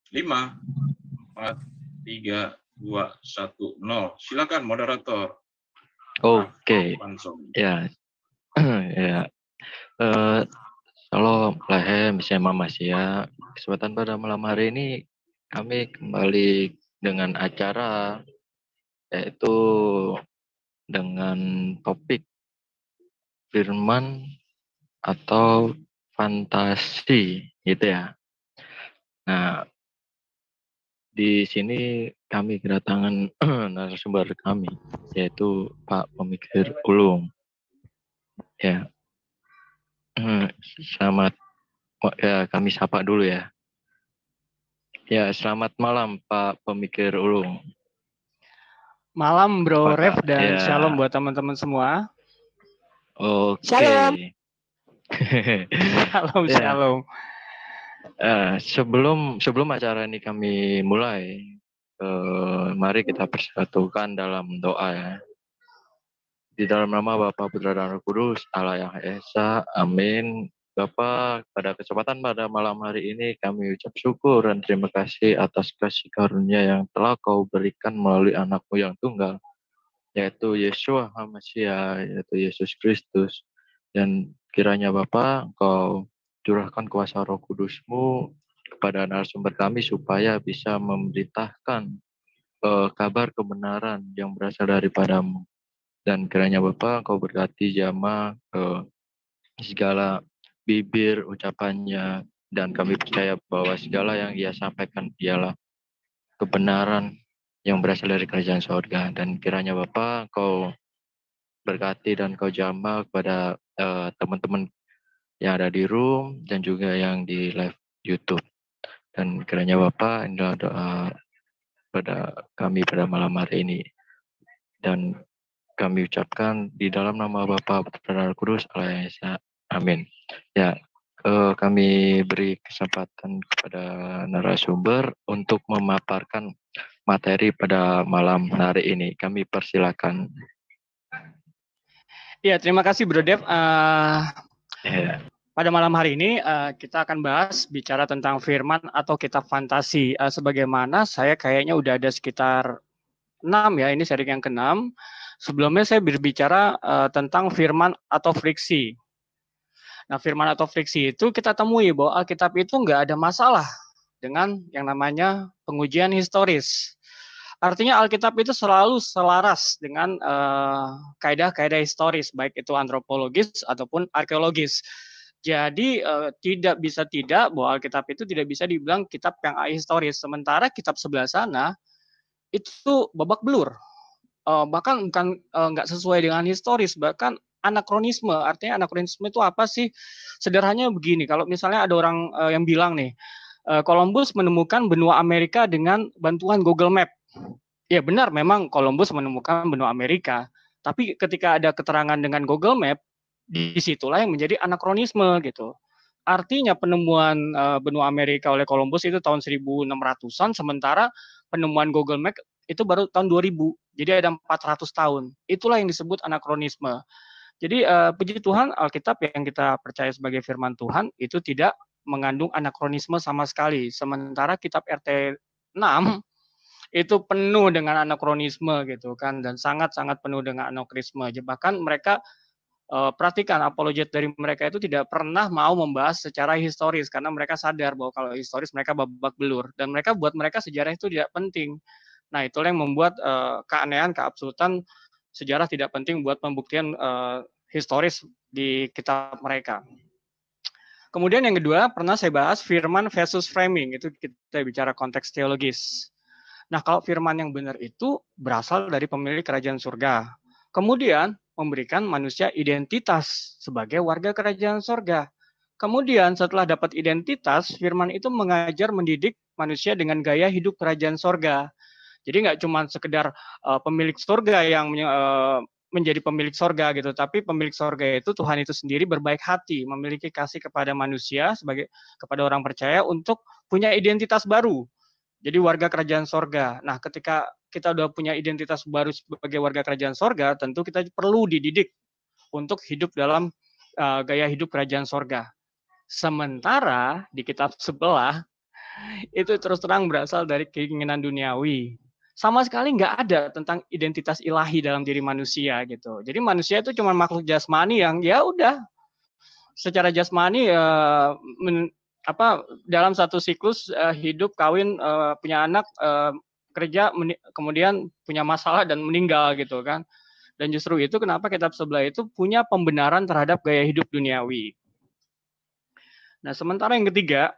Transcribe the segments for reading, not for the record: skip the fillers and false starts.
5, 4, 3, 2, 1, 0. Silakan moderator. Oke. Ya. Ya. Halo, Lehem, saya Mama Sia. Kesempatan pada malam hari ini kami kembali dengan acara yaitu dengan topik firman atau fantasi gitu ya. Nah, di sini kami kedatangan narasumber kami yaitu Pak Pemikir Ulung. Ya. Selamat ya, kami sapa dulu ya. Ya, selamat malam Pak Pemikir Ulung. Malam Bro Apakah, Rev dan ya. shalom buat teman-teman semua. Oke. Shalom. Shalom, Ya. shalom. Sebelum acara ini kami mulai, mari kita persatukan dalam doa ya. Di dalam nama Bapa, Putra, dan Roh Kudus, Allah yang Esa, amin. Bapa, pada kesempatan pada malam hari ini kami ucap syukur dan terima kasih atas kasih karunia yang telah Kau berikan melalui anakmu yang tunggal, yaitu Yeshua HaMashiach, yaitu Yesus Kristus. Dan kiranya Bapa, Engkau curahkan kuasa Roh Kudus-Mu kepada narasumber kami supaya bisa memberitakan kabar kebenaran yang berasal daripada-Mu. Dan kiranya Bapa, Engkau berkati jamaah segala bibir ucapannya, dan kami percaya bahwa segala yang ia sampaikan ialah kebenaran yang berasal dari kerajaan sorga. Dan kiranya Bapa, Engkau berkati dan Kau jamah kepada teman-teman yang ada di room dan juga yang di live YouTube. Dan kiranya Bapa, inilah doa pada kami pada malam hari ini. Dan kami ucapkan di dalam nama Bapa, Putra, dan Roh Kudus, Allah yang Esa. Amin. Ya, kami beri kesempatan kepada narasumber untuk memaparkan materi pada malam hari ini. Kami persilakan. Ya, terima kasih Bro Dev. Pada malam hari ini kita akan bahas bicara tentang firman atau kitab fantasi. Sebagaimana saya kayaknya udah ada sekitar 6 ya, ini seri yang ke-6. Sebelumnya saya berbicara tentang firman atau friksi. Nah, firman atau friksi itu kita temui bahwa Alkitab itu nggak ada masalah dengan yang namanya pengujian historis. Artinya Alkitab itu selalu selaras dengan kaidah-kaidah historis, baik itu antropologis ataupun arkeologis. Jadi tidak bisa tidak bahwa Alkitab itu tidak bisa dibilang kitab yang ahistoris. Sementara kitab sebelah sana itu babak belur. Bahkan bukan nggak sesuai dengan historis, bahkan anakronisme. Artinya anakronisme itu apa sih? Sederhananya begini, kalau misalnya ada orang yang bilang nih, Columbus menemukan benua Amerika dengan bantuan Google Map. Ya benar, memang Columbus menemukan benua Amerika. Tapi ketika ada keterangan dengan Google Map, disitulah yang menjadi anakronisme gitu. Artinya penemuan benua Amerika oleh Columbus itu tahun 1600-an, sementara penemuan Google Map itu baru tahun 2000. Jadi ada 400 tahun. Itulah yang disebut anakronisme. Jadi puji Tuhan, Alkitab yang kita percaya sebagai firman Tuhan itu tidak mengandung anakronisme sama sekali. Sementara kitab RT 6 itu penuh dengan anakronisme gitu kan, dan sangat-sangat penuh dengan anakronisme. Bahkan mereka perhatikan apologet dari mereka itu tidak pernah mau membahas secara historis karena mereka sadar bahwa kalau historis mereka babak belur, dan buat mereka sejarah itu tidak penting. Nah, itulah yang membuat keanehan, keabsurdan sejarah tidak penting buat pembuktian historis di kitab mereka. Kemudian yang kedua, pernah saya bahas firman versus framing, itu kita bicara konteks teologis. Nah, kalau firman yang benar itu berasal dari pemilik kerajaan surga. Kemudian memberikan manusia identitas sebagai warga kerajaan surga. Kemudian setelah dapat identitas, firman itu mengajar mendidik manusia dengan gaya hidup kerajaan surga. Jadi nggak cuma sekedar pemilik surga yang menjadi pemilik surga gitu, tapi pemilik surga itu Tuhan itu sendiri berbaik hati, memiliki kasih kepada manusia kepada orang percaya untuk punya identitas baru. Jadi warga kerajaan sorga. Nah, ketika kita udah punya identitas baru sebagai warga kerajaan sorga, tentu kita perlu dididik untuk hidup dalam gaya hidup kerajaan sorga. Sementara di kitab sebelah, itu terus terang berasal dari keinginan duniawi. Sama sekali nggak ada tentang identitas ilahi dalam diri manusia gitu. Jadi manusia itu cuma makhluk jasmani yang ya udah secara jasmani dalam satu siklus hidup, kawin, punya anak, kerja, kemudian punya masalah dan meninggal gitu kan. Dan justru itu kenapa kitab sebelah itu punya pembenaran terhadap gaya hidup duniawi. Nah, sementara yang ketiga,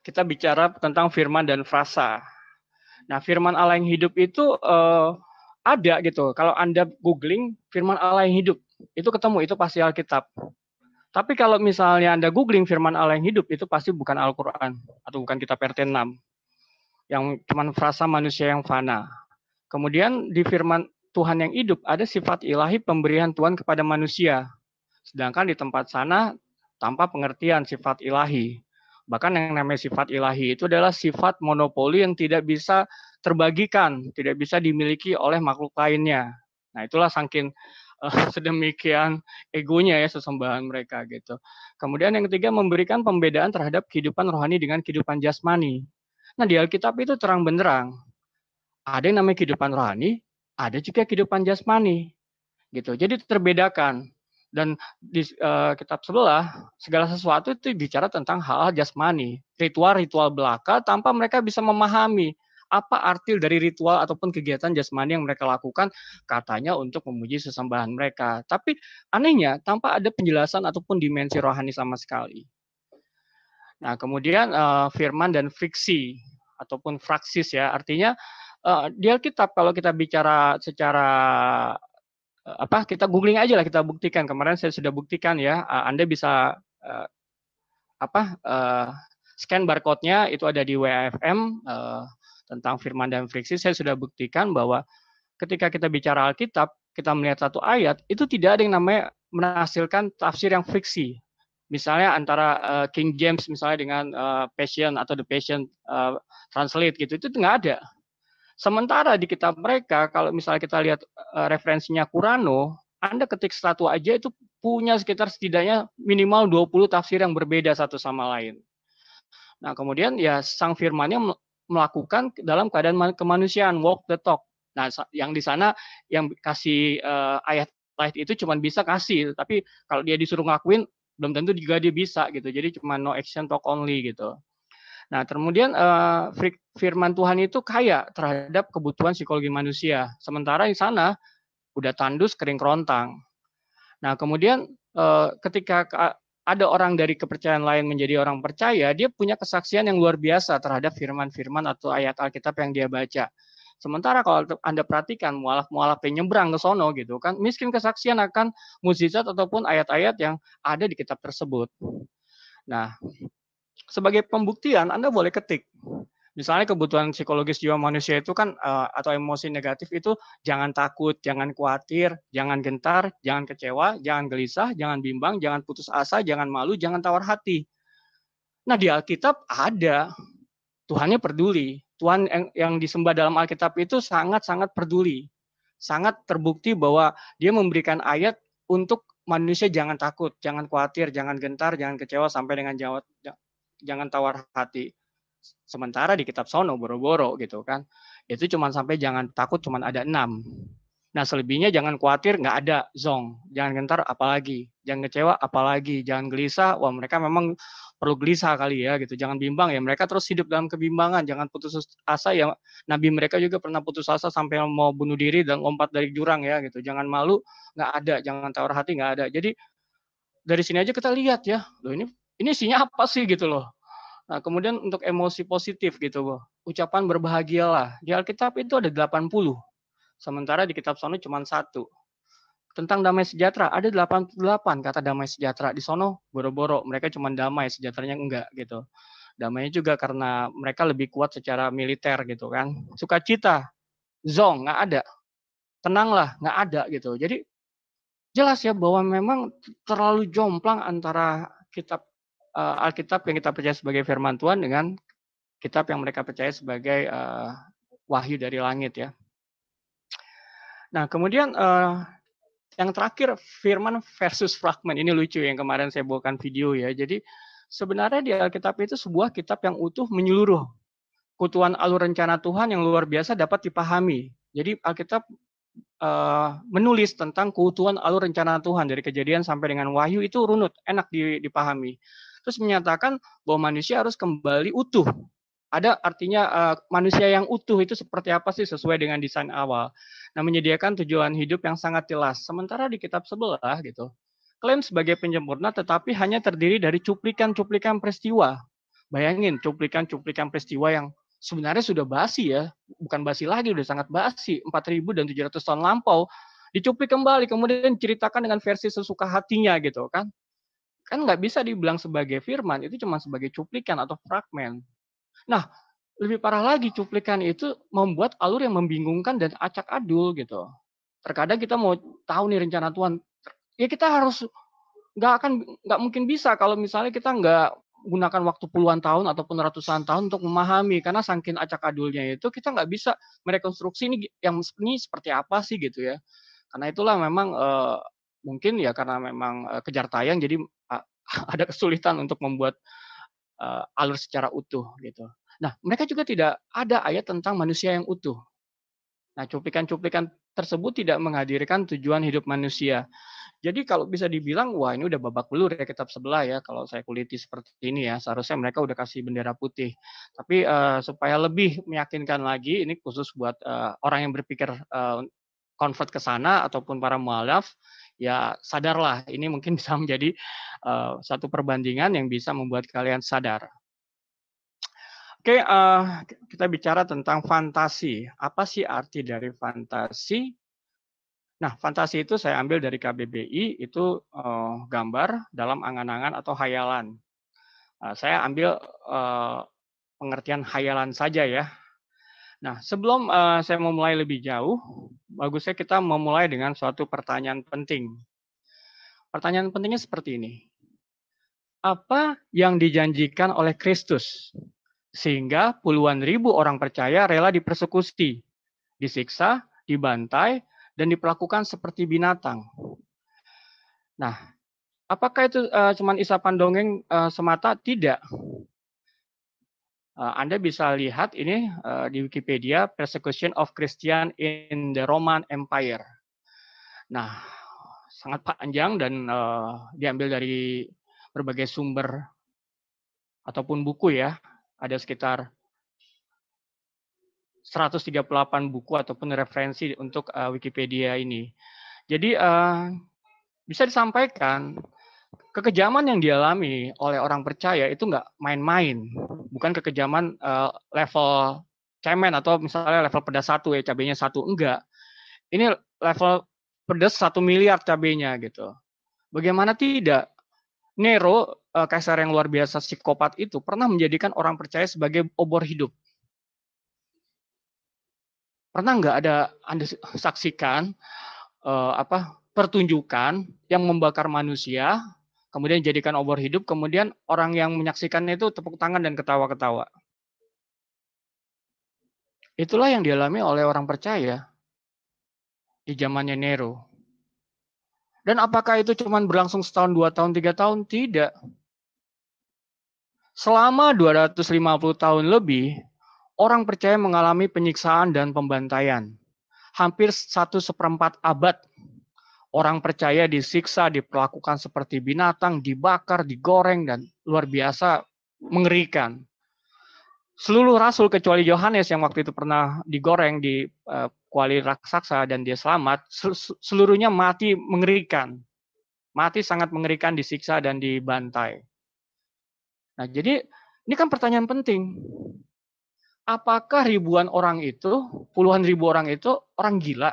kita bicara tentang firman dan frasa. Nah, firman Allah yang hidup itu ada gitu. Kalau Anda googling firman Allah yang hidup, itu ketemu, itu pasti Alkitab. Tapi kalau misalnya Anda googling firman Allah yang hidup, itu pasti bukan Al-Quran atau bukan kitab RT6 yang cuma frasa manusia yang fana. Kemudian di firman Tuhan yang hidup ada sifat ilahi pemberian Tuhan kepada manusia. Sedangkan di tempat sana tanpa pengertian sifat ilahi. Bahkan yang namanya sifat ilahi itu adalah sifat monopoli yang tidak bisa terbagikan, tidak bisa dimiliki oleh makhluk lainnya. Nah, itulah saking sedemikian egonya ya sesembahan mereka gitu. Kemudian yang ketiga memberikan pembedaan terhadap kehidupan rohani dengan kehidupan jasmani. Nah, di Alkitab itu terang benderang. Ada yang namanya kehidupan rohani, ada juga kehidupan jasmani. Gitu. Jadi terbedakan. Dan di kitab sebelah segala sesuatu itu bicara tentang hal jasmani, ritual-ritual belaka tanpa mereka bisa memahami apa arti dari ritual ataupun kegiatan jasmani yang mereka lakukan katanya untuk memuji sesembahan mereka. Tapi anehnya tanpa ada penjelasan ataupun dimensi rohani sama sekali. Nah, kemudian firman dan friksi ataupun fraksis ya, artinya di Alkitab kalau kita bicara secara kita googling aja lah, kita buktikan. Kemarin saya sudah buktikan ya, Anda bisa scan barcode-nya, itu ada di WAFM tentang firman dan friksi. Saya sudah buktikan bahwa ketika kita bicara Alkitab, kita melihat satu ayat, itu tidak ada yang namanya menghasilkan tafsir yang friksi. Misalnya antara King James misalnya dengan Passion atau The Passion Translate gitu, itu nggak ada. Sementara di kitab mereka, kalau misalnya kita lihat referensinya Qurano, Anda ketik satu aja itu punya sekitar setidaknya minimal 20 tafsir yang berbeda satu sama lain. Nah, kemudian ya sang firmannya melakukan dalam keadaan kemanusiaan, walk the talk. Nah, yang di sana yang kasih ayat-ayat itu cuma bisa kasih, tapi kalau dia disuruh ngakuin belum tentu juga dia bisa gitu. Jadi cuma no action talk only gitu. Nah, kemudian firman Tuhan itu kaya terhadap kebutuhan psikologi manusia. Sementara di sana udah tandus, kering kerontang. Nah, kemudian ketika ada orang dari kepercayaan lain menjadi orang percaya, dia punya kesaksian yang luar biasa terhadap firman-firman atau ayat Alkitab yang dia baca. Sementara kalau Anda perhatikan mualaf-mualaf yang nyebrang ke sono gitu kan, miskin kesaksian akan mukjizat ataupun ayat-ayat yang ada di kitab tersebut. Nah, sebagai pembuktian Anda boleh ketik. Misalnya kebutuhan psikologis jiwa manusia itu kan atau emosi negatif itu jangan takut, jangan khawatir, jangan gentar, jangan kecewa, jangan gelisah, jangan bimbang, jangan putus asa, jangan malu, jangan tawar hati. Nah, di Alkitab ada. Tuhannya peduli. Tuhan yang disembah dalam Alkitab itu sangat-sangat peduli. Sangat terbukti bahwa dia memberikan ayat untuk manusia jangan takut, jangan khawatir, jangan gentar, jangan kecewa sampai dengan jangan tawar hati. Sementara di kitab sono boro-boro gitu kan, itu cuma sampai jangan takut cuma ada 6. Nah, selebihnya jangan khawatir nggak ada zong, jangan gentar apalagi, jangan kecewa apalagi, jangan gelisah, wah mereka memang perlu gelisah kali ya gitu, jangan bimbang ya, mereka terus hidup dalam kebimbangan, jangan putus asa ya, nabi mereka juga pernah putus asa sampai mau bunuh diri dan lompat dari jurang ya gitu, jangan malu nggak ada, jangan tawar hati nggak ada. Jadi dari sini aja kita lihat ya, loh ini isinya apa sih gitu loh. Nah, kemudian untuk emosi positif gitu, loh. Ucapan berbahagialah. Di Alkitab itu ada 80. Sementara di kitab sono cuma 1. Tentang damai sejahtera ada 88 kata damai sejahtera. Di sono boro-boro, mereka cuma damai, sejahteranya enggak gitu. Damainya juga karena mereka lebih kuat secara militer gitu kan. Sukacita, zong, nggak ada. Tenanglah, nggak ada gitu. Jadi jelas ya bahwa memang terlalu jomplang antara kitab Alkitab yang kita percaya sebagai firman Tuhan dengan kitab yang mereka percaya sebagai wahyu dari langit ya. Nah, kemudian yang terakhir firman versus fragmen. Ini lucu yang kemarin saya bawakan video ya. Jadi Sebenarnya di Alkitab itu sebuah kitab yang utuh menyeluruh. Keutuhan alur rencana Tuhan yang luar biasa dapat dipahami. Jadi Alkitab menulis tentang keutuhan alur rencana Tuhan dari Kejadian sampai dengan Wahyu itu runut, enak dipahami. Terus menyatakan bahwa manusia harus kembali utuh. Ada artinya manusia yang utuh itu seperti apa sih sesuai dengan desain awal. Nah, menyediakan tujuan hidup yang sangat jelas. Sementara di kitab sebelah gitu, klaim sebagai penyempurna tetapi hanya terdiri dari cuplikan-cuplikan peristiwa. Bayangin cuplikan-cuplikan peristiwa yang sebenarnya sudah basi ya, bukan basi lagi, udah sangat basi, 4.700 tahun lampau, dicuplik kembali, kemudian diceritakan dengan versi sesuka hatinya gitu kan. Kan nggak bisa dibilang sebagai firman, itu cuma sebagai cuplikan atau fragmen. Nah, lebih parah lagi cuplikan itu membuat alur yang membingungkan dan acak adul gitu. Terkadang kita mau tahu nih rencana Tuhan, ya kita harus nggak mungkin bisa kalau misalnya kita nggak gunakan waktu puluhan tahun ataupun ratusan tahun untuk memahami, karena saking acak adulnya itu kita nggak bisa merekonstruksi ini seperti apa sih gitu ya. Karena itulah memang mungkin ya karena memang kejar tayang jadi ada kesulitan untuk membuat alur secara utuh gitu. Nah, mereka juga tidak ada ayat tentang manusia yang utuh. Nah, cuplikan-cuplikan tersebut tidak menghadirkan tujuan hidup manusia. Jadi kalau bisa dibilang, wah ini udah babak belur ya kitab sebelah ya, kalau saya kuliti seperti ini ya, seharusnya mereka udah kasih bendera putih. Tapi supaya lebih meyakinkan lagi, ini khusus buat orang yang berpikir convert ke sana ataupun para mualaf, ya sadarlah, ini mungkin bisa menjadi satu perbandingan yang bisa membuat kalian sadar. Oke, kita bicara tentang fantasi. Apa sih arti dari fantasi? Nah, fantasi itu saya ambil dari KBBI, itu gambar dalam angan-angan atau hayalan. Saya ambil pengertian hayalan saja ya. Nah, sebelum saya memulai lebih jauh, bagusnya kita memulai dengan suatu pertanyaan penting. Pertanyaan pentingnya seperti ini. Apa yang dijanjikan oleh Kristus sehingga puluhan ribu orang percaya rela dipersekusi, disiksa, dibantai, dan diperlakukan seperti binatang? Nah, apakah itu cuma isapan dongeng semata? Tidak. Anda bisa lihat ini di Wikipedia, Persecution of Christian in the Roman Empire. Nah, sangat panjang dan diambil dari berbagai sumber ataupun buku ya. Ada sekitar 138 buku ataupun referensi untuk Wikipedia ini. Jadi bisa disampaikan kekejaman yang dialami oleh orang percaya itu nggak main-main, bukan kekejaman level cemen atau misalnya level pedas 1 ya cabenya 1, enggak. Ini level pedas 1 miliar cabenya gitu. Bagaimana tidak? Nero, kaisar yang luar biasa psikopat itu pernah menjadikan orang percaya sebagai obor hidup. Pernah nggak ada Anda saksikan pertunjukan yang membakar manusia, kemudian dijadikan obor hidup, kemudian orang yang menyaksikannya itu tepuk tangan dan ketawa-ketawa? Itulah yang dialami oleh orang percaya di zamannya Nero. Dan apakah itu cuma berlangsung setahun, 2 tahun, 3 tahun? Tidak. Selama 250 tahun lebih, orang percaya mengalami penyiksaan dan pembantaian. Hampir 1/4 abad, orang percaya disiksa, diperlakukan seperti binatang, dibakar, digoreng, dan luar biasa mengerikan. Seluruh rasul kecuali Yohanes yang waktu itu pernah digoreng di kuali raksasa dan dia selamat, seluruhnya mati mengerikan. Mati sangat mengerikan, disiksa dan dibantai. Nah, jadi ini kan pertanyaan penting. Apakah ribuan orang itu, puluhan ribu orang itu orang gila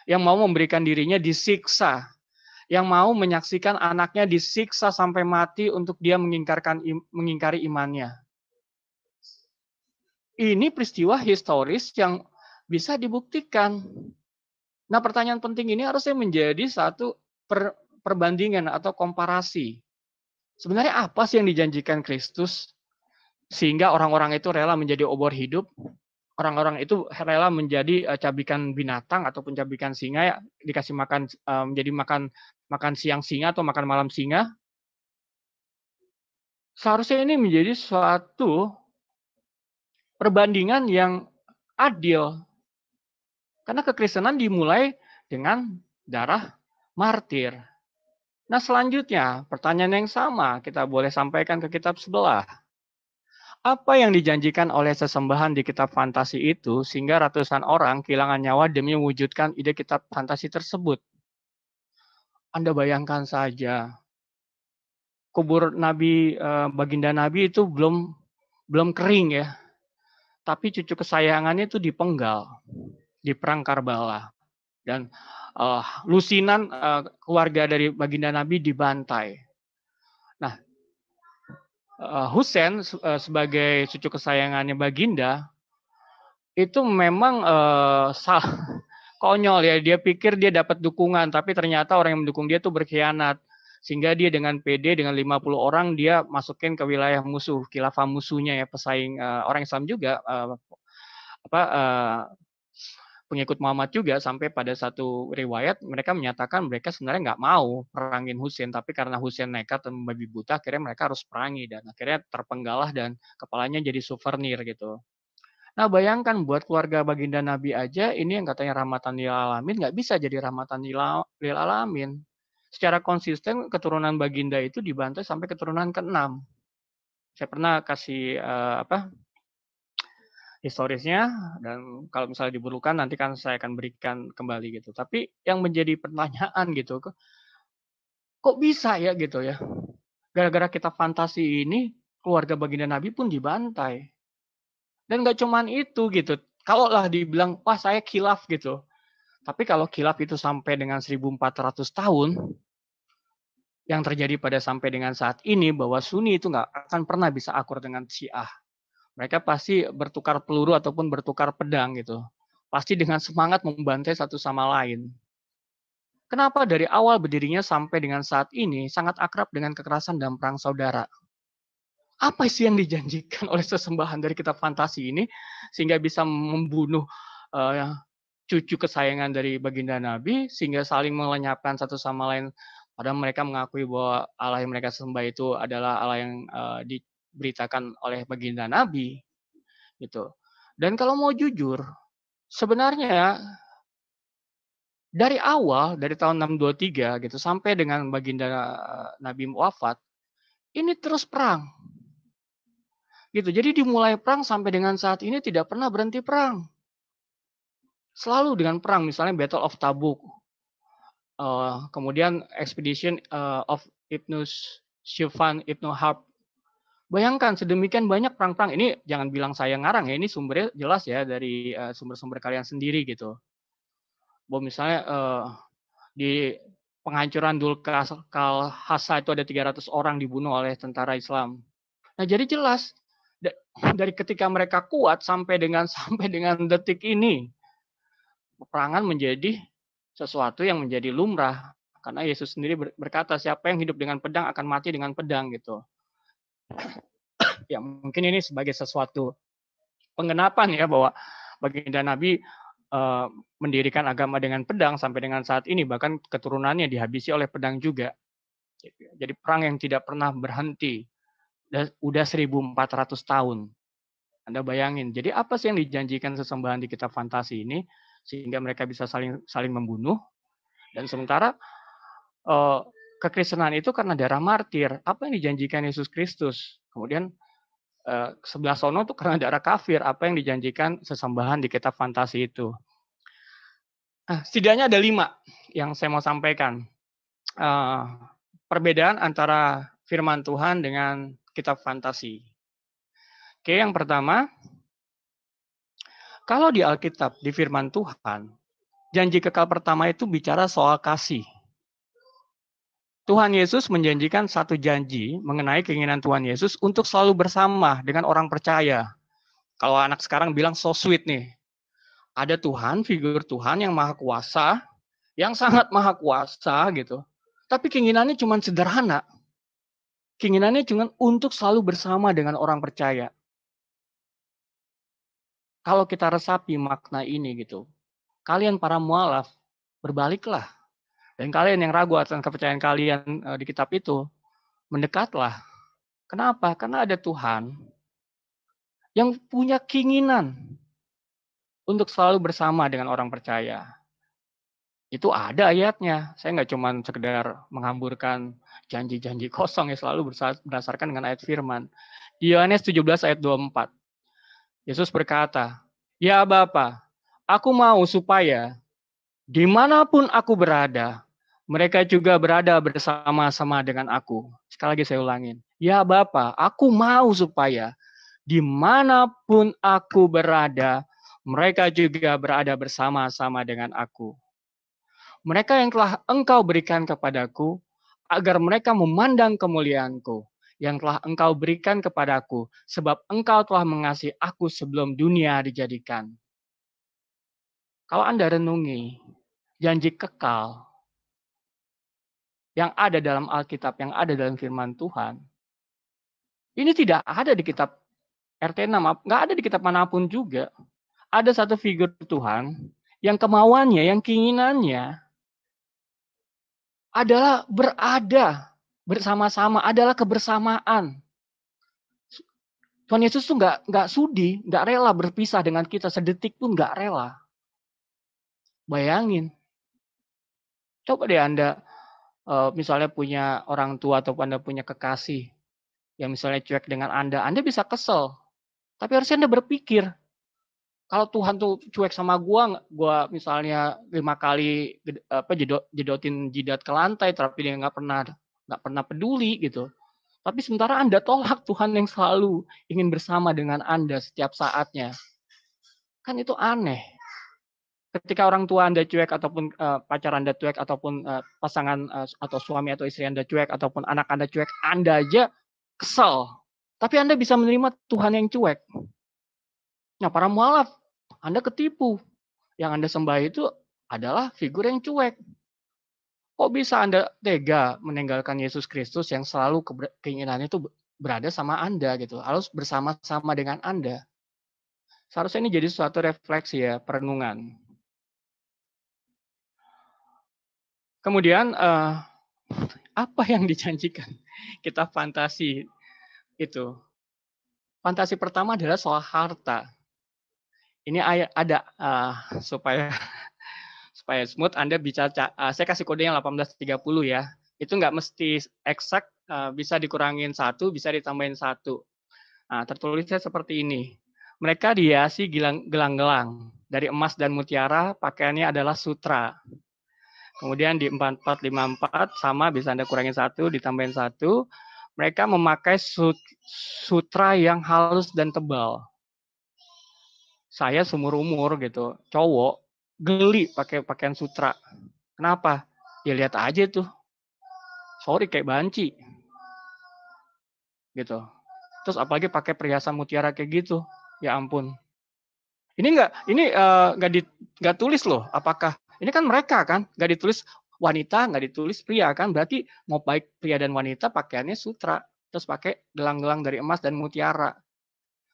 yang mau memberikan dirinya disiksa, yang mau menyaksikan anaknya disiksa sampai mati untuk dia mengingkari imannya? Ini peristiwa historis yang bisa dibuktikan. Nah, pertanyaan penting ini harusnya menjadi satu perbandingan atau komparasi. Sebenarnya apa sih yang dijanjikan Kristus sehingga orang-orang itu rela menjadi obor hidup? Orang-orang itu rela menjadi cabikan binatang ataupun cabikan singa, ya, dikasih makan menjadi makan siang singa atau makan malam singa. Seharusnya ini menjadi suatu perbandingan yang adil. Karena kekristenan dimulai dengan darah martir. Nah selanjutnya, pertanyaan yang sama kita boleh sampaikan ke kitab sebelah. Apa yang dijanjikan oleh sesembahan di kitab fantasi itu sehingga ratusan orang kehilangan nyawa demi mewujudkan ide kitab fantasi tersebut? Anda bayangkan saja, kubur Nabi, baginda Nabi itu belum kering ya, tapi cucu kesayangannya itu dipenggal di perang Karbala dan lusinan keluarga dari baginda Nabi dibantai. Nah, Husain sebagai cucu kesayangannya baginda itu memang konyol ya. Dia pikir dia dapat dukungan, tapi ternyata orang yang mendukung dia itu berkhianat. Sehingga dia dengan PD dengan 50 orang dia masukin ke wilayah musuh, khilafah musuhnya ya, pesaing orang Islam juga, pengikut Muhammad juga, sampai pada satu riwayat mereka menyatakan mereka sebenarnya nggak mau perangin Husain, tapi karena Husain nekat dan membabi buta, akhirnya mereka harus perangi dan akhirnya terpenggalah dan kepalanya jadi souvenir gitu. Nah bayangkan buat keluarga baginda Nabi aja ini yang katanya rahmatan lil alamin nggak bisa jadi rahmatan lil alamin. Secara konsisten keturunan baginda itu dibantai sampai keturunan ke-6. Saya pernah kasih historisnya dan kalau misalnya diperlukan nanti kan saya akan berikan kembali gitu. Tapi yang menjadi pertanyaan gitu, kok bisa ya gitu ya? Gara-gara kita fantasi ini keluarga baginda Nabi pun dibantai. Dan nggak cuman itu gitu. Kalau lah dibilang wah saya khilaf gitu. Tapi kalau khilaf itu sampai dengan 1400 tahun, yang terjadi pada sampai dengan saat ini bahwa Sunni itu nggak akan pernah bisa akur dengan Syiah. Mereka pasti bertukar peluru ataupun bertukar pedang gitu. Pasti dengan semangat membantai satu sama lain. Kenapa dari awal berdirinya sampai dengan saat ini sangat akrab dengan kekerasan dan perang saudara? Apa sih yang dijanjikan oleh sesembahan dari kitab fantasi ini sehingga bisa membunuh cucu kesayangan dari baginda Nabi sehingga saling melenyapkan satu sama lain, padahal mereka mengakui bahwa Allah yang mereka sembah itu adalah Allah yang diberitakan oleh baginda Nabi gitu. Dan kalau mau jujur, sebenarnya dari awal dari tahun 623 gitu sampai dengan baginda Nabi wafat, ini terus perang. Gitu. Jadi dimulai perang sampai dengan saat ini tidak pernah berhenti perang. Selalu dengan perang, misalnya Battle of Tabuk. Kemudian Expedition of Ibnu Syufan Ibnu Harb. Bayangkan sedemikian banyak perang-perang. Ini jangan bilang saya ngarang ya, ini sumbernya jelas ya dari sumber-sumber kalian sendiri gitu. Bahwa misalnya di penghancuran Dulkal Hasa itu ada 300 orang dibunuh oleh tentara Islam. Nah jadi jelas dari ketika mereka kuat sampai dengan detik ini peperangan menjadi sesuatu yang menjadi lumrah karena Yesus sendiri berkata siapa yang hidup dengan pedang akan mati dengan pedang gitu. Ya mungkin ini sebagai sesuatu penggenapan ya bahwa baginda Nabi mendirikan agama dengan pedang sampai dengan saat ini bahkan keturunannya dihabisi oleh pedang juga. Jadi perang yang tidak pernah berhenti. Udah 1400 tahun. Anda bayangin. Jadi apa sih yang dijanjikan sesembahan di kitab fantasi ini sehingga mereka bisa saling membunuh dan sementara kekristenan itu karena darah martir. Apa yang dijanjikan Yesus Kristus? Kemudian sebelah sono itu karena darah kafir. Apa yang dijanjikan sesembahan di kitab fantasi itu? Nah, setidaknya ada 5 yang saya mau sampaikan. Perbedaan antara firman Tuhan dengan kitab fantasi. Oke, yang pertama, kalau di Alkitab, di firman Tuhan, janji kekal pertama itu bicara soal kasih. Tuhan Yesus menjanjikan satu janji mengenai keinginan Tuhan Yesus untuk selalu bersama dengan orang percaya. Kalau anak sekarang bilang so sweet nih. Ada Tuhan, figur Tuhan yang maha kuasa, yang sangat maha kuasa gitu. Tapi keinginannya cuma sederhana. Keinginannya cuma untuk selalu bersama dengan orang percaya. Kalau kita resapi makna ini gitu, kalian para mualaf, berbaliklah. Dan kalian yang ragu atas kepercayaan kalian di kitab itu, mendekatlah. Kenapa? Karena ada Tuhan yang punya keinginan untuk selalu bersama dengan orang percaya. Itu ada ayatnya. Saya nggak cuma sekedar menghamburkan janji-janji kosong ya, selalu berdasarkan dengan ayat firman. Di Yohanes 17 ayat 24. Yesus berkata, "Ya Bapa, aku mau supaya dimanapun aku berada, mereka juga berada bersama-sama dengan aku." Sekali lagi saya ulangin. Ya Bapa, aku mau supaya dimanapun aku berada, mereka juga berada bersama-sama dengan aku. Mereka yang telah Engkau berikan kepadaku, agar mereka memandang kemuliaanku, yang telah Engkau berikan kepadaku, sebab Engkau telah mengasihi aku sebelum dunia dijadikan. Kalau Anda renungi janji kekal yang ada dalam Alkitab, yang ada dalam firman Tuhan, ini tidak ada di kitab RT6, nggak ada di kitab manapun juga. Ada satu figur Tuhan yang kemauannya, yang keinginannya adalah berada bersama-sama, adalah kebersamaan. Tuhan Yesus tuh nggak sudi, nggak rela berpisah dengan kita sedetik pun, nggak rela. Bayangin, coba deh Anda misalnya punya orang tua atau Anda punya kekasih yang misalnya cuek dengan Anda bisa kesel. Tapi harusnya Anda berpikir, kalau Tuhan tuh cuek sama gua misalnya 5 kali jedotin jidat ke lantai, tapi dia nggak pernah peduli gitu. Tapi sementara Anda tolak Tuhan yang selalu ingin bersama dengan Anda setiap saatnya. Kan itu aneh. Ketika orang tua Anda cuek ataupun pacar Anda cuek ataupun pasangan atau suami atau istri Anda cuek ataupun anak Anda cuek, Anda aja kesel. Tapi Anda bisa menerima Tuhan yang cuek. Nah, para mualaf, Anda ketipu. Yang Anda sembah itu adalah figur yang cuek. Kok bisa Anda tega meninggalkan Yesus Kristus yang selalu keinginannya itu berada sama Anda gitu, harus bersama-sama dengan Anda. Seharusnya ini jadi suatu refleksi ya, perenungan. Kemudian apa yang dijanjikan kita fantasi itu? Fantasi pertama adalah soal harta. Ini ada supaya smooth Anda bisa saya kasih kode yang 1830 ya. Itu nggak mesti eksak, bisa dikurangin 1, bisa ditambahin 1. Nah, tertulisnya seperti ini. Mereka dihiasi gelang-gelang dari emas dan mutiara, pakaiannya adalah sutra. Kemudian di 4454 sama, bisa Anda kurangin 1, ditambahin 1. Mereka memakai sutra yang halus dan tebal. Saya seumur umur gitu, cowok geli pakai pakaian sutra. Kenapa? Ya lihat aja tuh. Sorry, kayak banci. Gitu. Terus apalagi pakai perhiasan mutiara kayak gitu. Ya ampun. Ini nggak tulis loh. Apakah ini kan mereka kan nggak ditulis wanita, nggak ditulis pria kan? Berarti mau baik pria dan wanita pakaiannya sutra. Terus pakai gelang-gelang dari emas dan mutiara.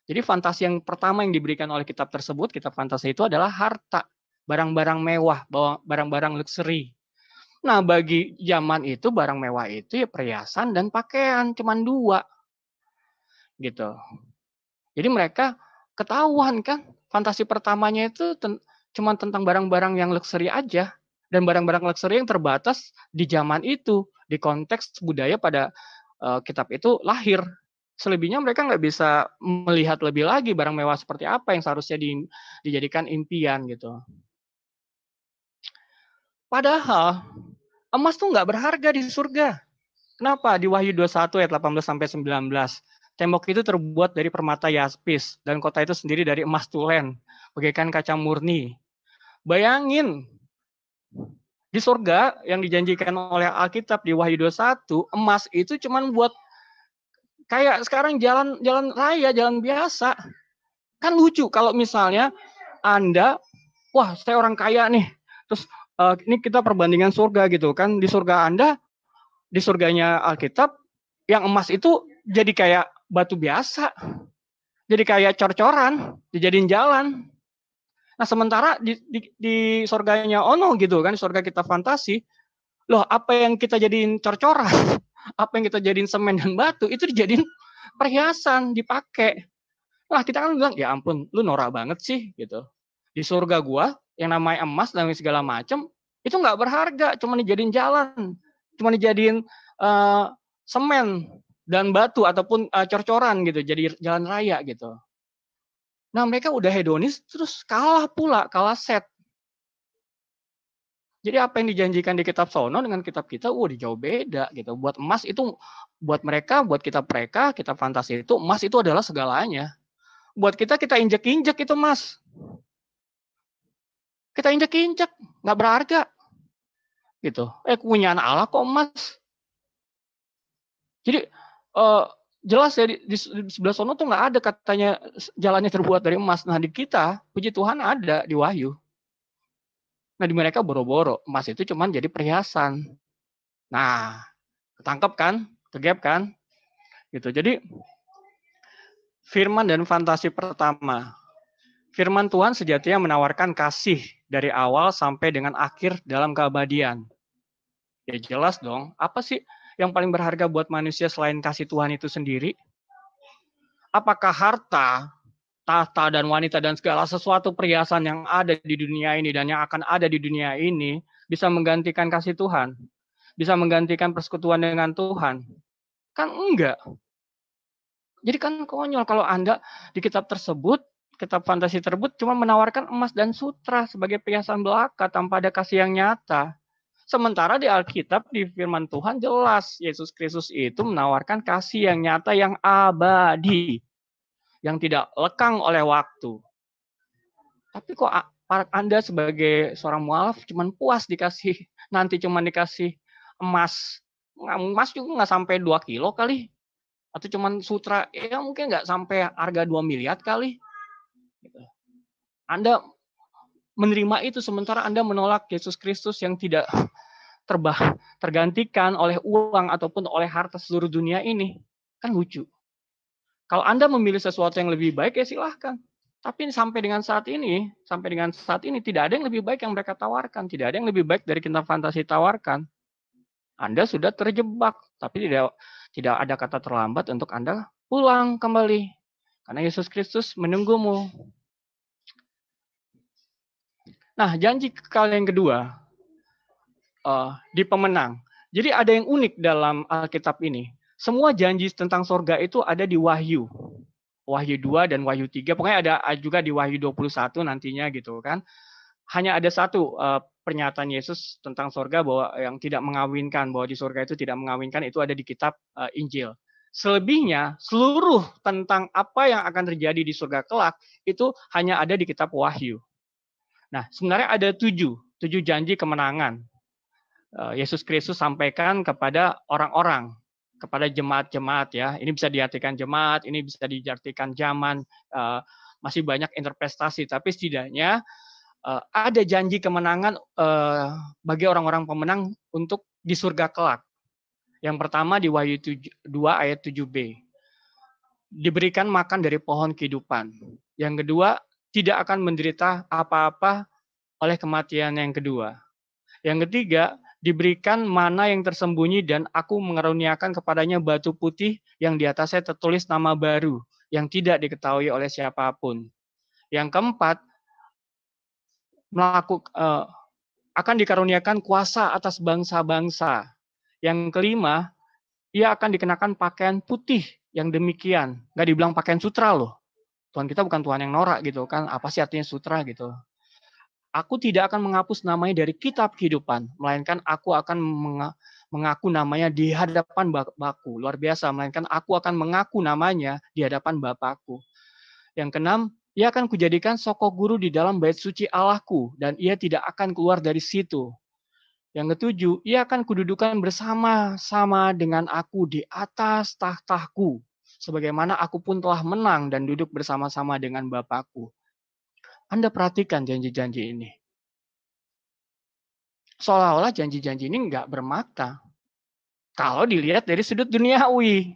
Jadi fantasi yang pertama yang diberikan oleh kitab tersebut, kitab fantasi itu adalah harta, barang-barang mewah, barang-barang luxury. Nah, bagi zaman itu barang mewah itu ya perhiasan dan pakaian, cuman 2. Gitu. Jadi mereka ketahuan kan, fantasi pertamanya itu cuma tentang barang-barang yang luxury aja, dan barang-barang luxury yang terbatas di zaman itu, di konteks budaya pada kitab itu lahir. Selebihnya mereka nggak bisa melihat lebih lagi barang mewah seperti apa yang seharusnya dijadikan impian gitu. Padahal emas tuh nggak berharga di surga. Kenapa? Di Wahyu 21 ayat 18-19. Tembok itu terbuat dari permata yaspis dan kota itu sendiri dari emas tulen, bagaikan kaca murni. Bayangin, di surga yang dijanjikan oleh Alkitab di Wahyu 21, emas itu cuma buat kayak sekarang jalan raya, jalan biasa. Kan lucu kalau misalnya Anda, wah saya orang kaya nih, terus ini kita perbandingan surga gitu kan, di surga Anda, di surganya Alkitab, yang emas itu jadi kayak batu biasa, jadi kayak cor-coran, dijadiin jalan. Nah sementara di surganya Ono gitu kan, di surga kita fantasi, loh apa yang kita jadiin cor-coran, apa yang kita jadiin semen dan batu, itu dijadiin perhiasan dipakai. Nah, kita kan bilang, ya ampun, lu norak banget sih gitu. Di surga gua yang namanya emas dan segala macam itu nggak berharga, cuma dijadiin jalan, cuma dijadiin semen dan batu ataupun cor-coran gitu, jadi jalan raya gitu. Nah, mereka udah hedonis terus kalah set. Jadi apa yang dijanjikan di kitab sono dengan kitab kita, jauh beda gitu. Buat emas itu, buat mereka, buat kitab mereka, kitab fantasi itu, emas itu adalah segalanya. Buat kita injek-injek itu emas. Kita injek-injek, nggak berharga. Gitu. Kepunyaan Allah kok emas. Jadi jelas ya di sebelah sono tuh nggak ada katanya jalannya terbuat dari emas. Nah di kita, puji Tuhan ada di Wahyu. Nah di mereka boro-boro, emas itu cuma jadi perhiasan. Nah, ketangkep kan, kegap kan, gitu. Jadi firman dan fantasi pertama, firman Tuhan sejatinya menawarkan kasih dari awal sampai dengan akhir dalam keabadian. Ya jelas dong, apa sih yang paling berharga buat manusia selain kasih Tuhan itu sendiri? Apakah harta, tahta dan wanita dan segala sesuatu perhiasan yang ada di dunia ini dan yang akan ada di dunia ini bisa menggantikan kasih Tuhan? Bisa menggantikan persekutuan dengan Tuhan? Kan enggak. Jadi kan konyol kalau Anda di kitab tersebut, kitab fantasi tersebut cuma menawarkan emas dan sutra sebagai perhiasan belaka tanpa ada kasih yang nyata. Sementara di Alkitab, di firman Tuhan jelas Yesus Kristus itu menawarkan kasih yang nyata, yang abadi, yang tidak lekang oleh waktu. Tapi kok Anda sebagai seorang mualaf cuma puas dikasih, nanti cuma dikasih emas. Emas juga nggak sampai 2 kilo kali. Atau cuma sutra, ya mungkin nggak sampai harga 2 miliar kali. Anda menerima itu sementara Anda menolak Yesus Kristus yang tidak tergantikan oleh uang ataupun oleh harta seluruh dunia ini. Kan lucu. Kalau Anda memilih sesuatu yang lebih baik, ya silahkan. Tapi sampai dengan saat ini tidak ada yang lebih baik yang mereka tawarkan. Tidak ada yang lebih baik dari kitab fantasi tawarkan. Anda sudah terjebak, tapi tidak ada kata terlambat untuk Anda pulang kembali. Karena Yesus Kristus menunggumu. Nah, janji kekal yang kedua, di pemenang. Jadi ada yang unik dalam Alkitab ini. Semua janji tentang sorga itu ada di Wahyu. Wahyu 2 dan Wahyu 3. Pokoknya ada juga di Wahyu 21 nantinya gitu kan. Hanya ada satu pernyataan Yesus tentang sorga bahwa yang tidak mengawinkan, bahwa di sorga itu tidak mengawinkan, itu ada di kitab Injil. Selebihnya, seluruh tentang apa yang akan terjadi di surga kelak, itu hanya ada di kitab Wahyu. Nah, sebenarnya ada 7 janji kemenangan. Yesus Kristus sampaikan kepada orang-orang, kepada jemaat-jemaat ya. Ini bisa diartikan jemaat, ini bisa diartikan zaman, masih banyak interpretasi, tapi setidaknya ada janji kemenangan bagi orang-orang pemenang untuk di surga kelak. Yang pertama di Wahyu 2 ayat 7b. Diberikan makan dari pohon kehidupan. Yang kedua, tidak akan menderita apa-apa oleh kematian yang kedua. Yang ketiga, diberikan mana yang tersembunyi dan aku mengaruniakan kepadanya batu putih yang di atasnya tertulis nama baru yang tidak diketahui oleh siapapun. Yang keempat, akan dikaruniakan kuasa atas bangsa-bangsa. Yang kelima, ia akan dikenakan pakaian putih yang demikian. Nggak dibilang pakaian sutra loh. Tuhan kita bukan Tuhan yang norak gitu kan. Apa sih artinya sutra gitu. Aku tidak akan menghapus namanya dari kitab kehidupan, melainkan aku akan mengaku namanya di hadapan Bapakku. Luar biasa, melainkan aku akan mengaku namanya di hadapan Bapakku. Yang keenam, ia akan kujadikan sokok guru di dalam bait suci Allahku, dan ia tidak akan keluar dari situ. Yang ketujuh, ia akan kududukan bersama-sama dengan aku di atas tahtaku, sebagaimana aku pun telah menang dan duduk bersama-sama dengan Bapakku. Anda perhatikan janji-janji ini. Seolah-olah janji-janji ini nggak bermakna. Kalau dilihat dari sudut duniawi.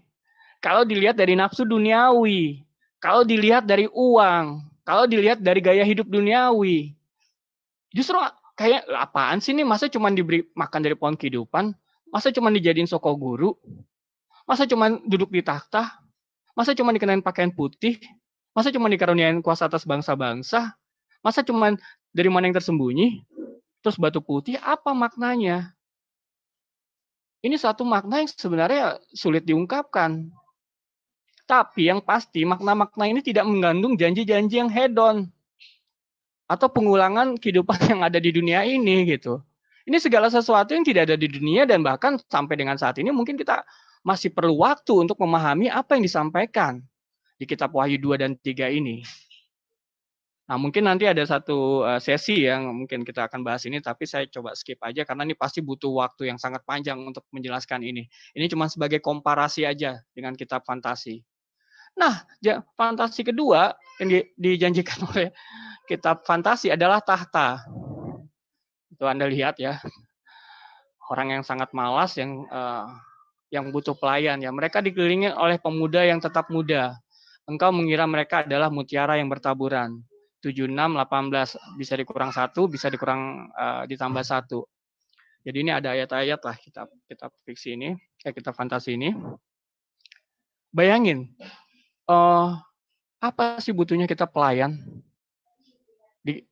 Kalau dilihat dari nafsu duniawi. Kalau dilihat dari uang. Kalau dilihat dari gaya hidup duniawi. Justru kayak apaan sih ini? Masa cuma diberi makan dari pohon kehidupan? Masa cuma dijadiin soko guru? Masa cuma duduk di takhta? Masa cuma dikenain pakaian putih? Masa cuma dikaruniain kuasa atas bangsa-bangsa? Masa cuma dari mana yang tersembunyi? Terus batu putih, apa maknanya? Ini satu makna yang sebenarnya sulit diungkapkan. Tapi yang pasti makna-makna ini tidak mengandung janji-janji yang hedon atau pengulangan kehidupan yang ada di dunia ini gitu. Ini segala sesuatu yang tidak ada di dunia dan bahkan sampai dengan saat ini mungkin kita masih perlu waktu untuk memahami apa yang disampaikan di kitab Wahyu 2 dan 3 ini. Nah, mungkin nanti ada satu sesi yang mungkin kita akan bahas ini, tapi saya coba skip aja karena ini pasti butuh waktu yang sangat panjang untuk menjelaskan ini. Ini cuma sebagai komparasi aja dengan kitab fantasi. Nah, fantasi kedua yang dijanjikan oleh kitab fantasi adalah tahta. Itu Anda lihat ya, orang yang sangat malas, yang butuh pelayan ya. Mereka dikelilingi oleh pemuda yang tetap muda. Engkau mengira mereka adalah mutiara yang bertaburan. 7, 6, 18 bisa dikurang 1, bisa dikurang ditambah 1. Jadi ini ada ayat-ayat lah kitab fiksi ini, kitab fantasi ini. Bayangin, apa sih butuhnya kita pelayan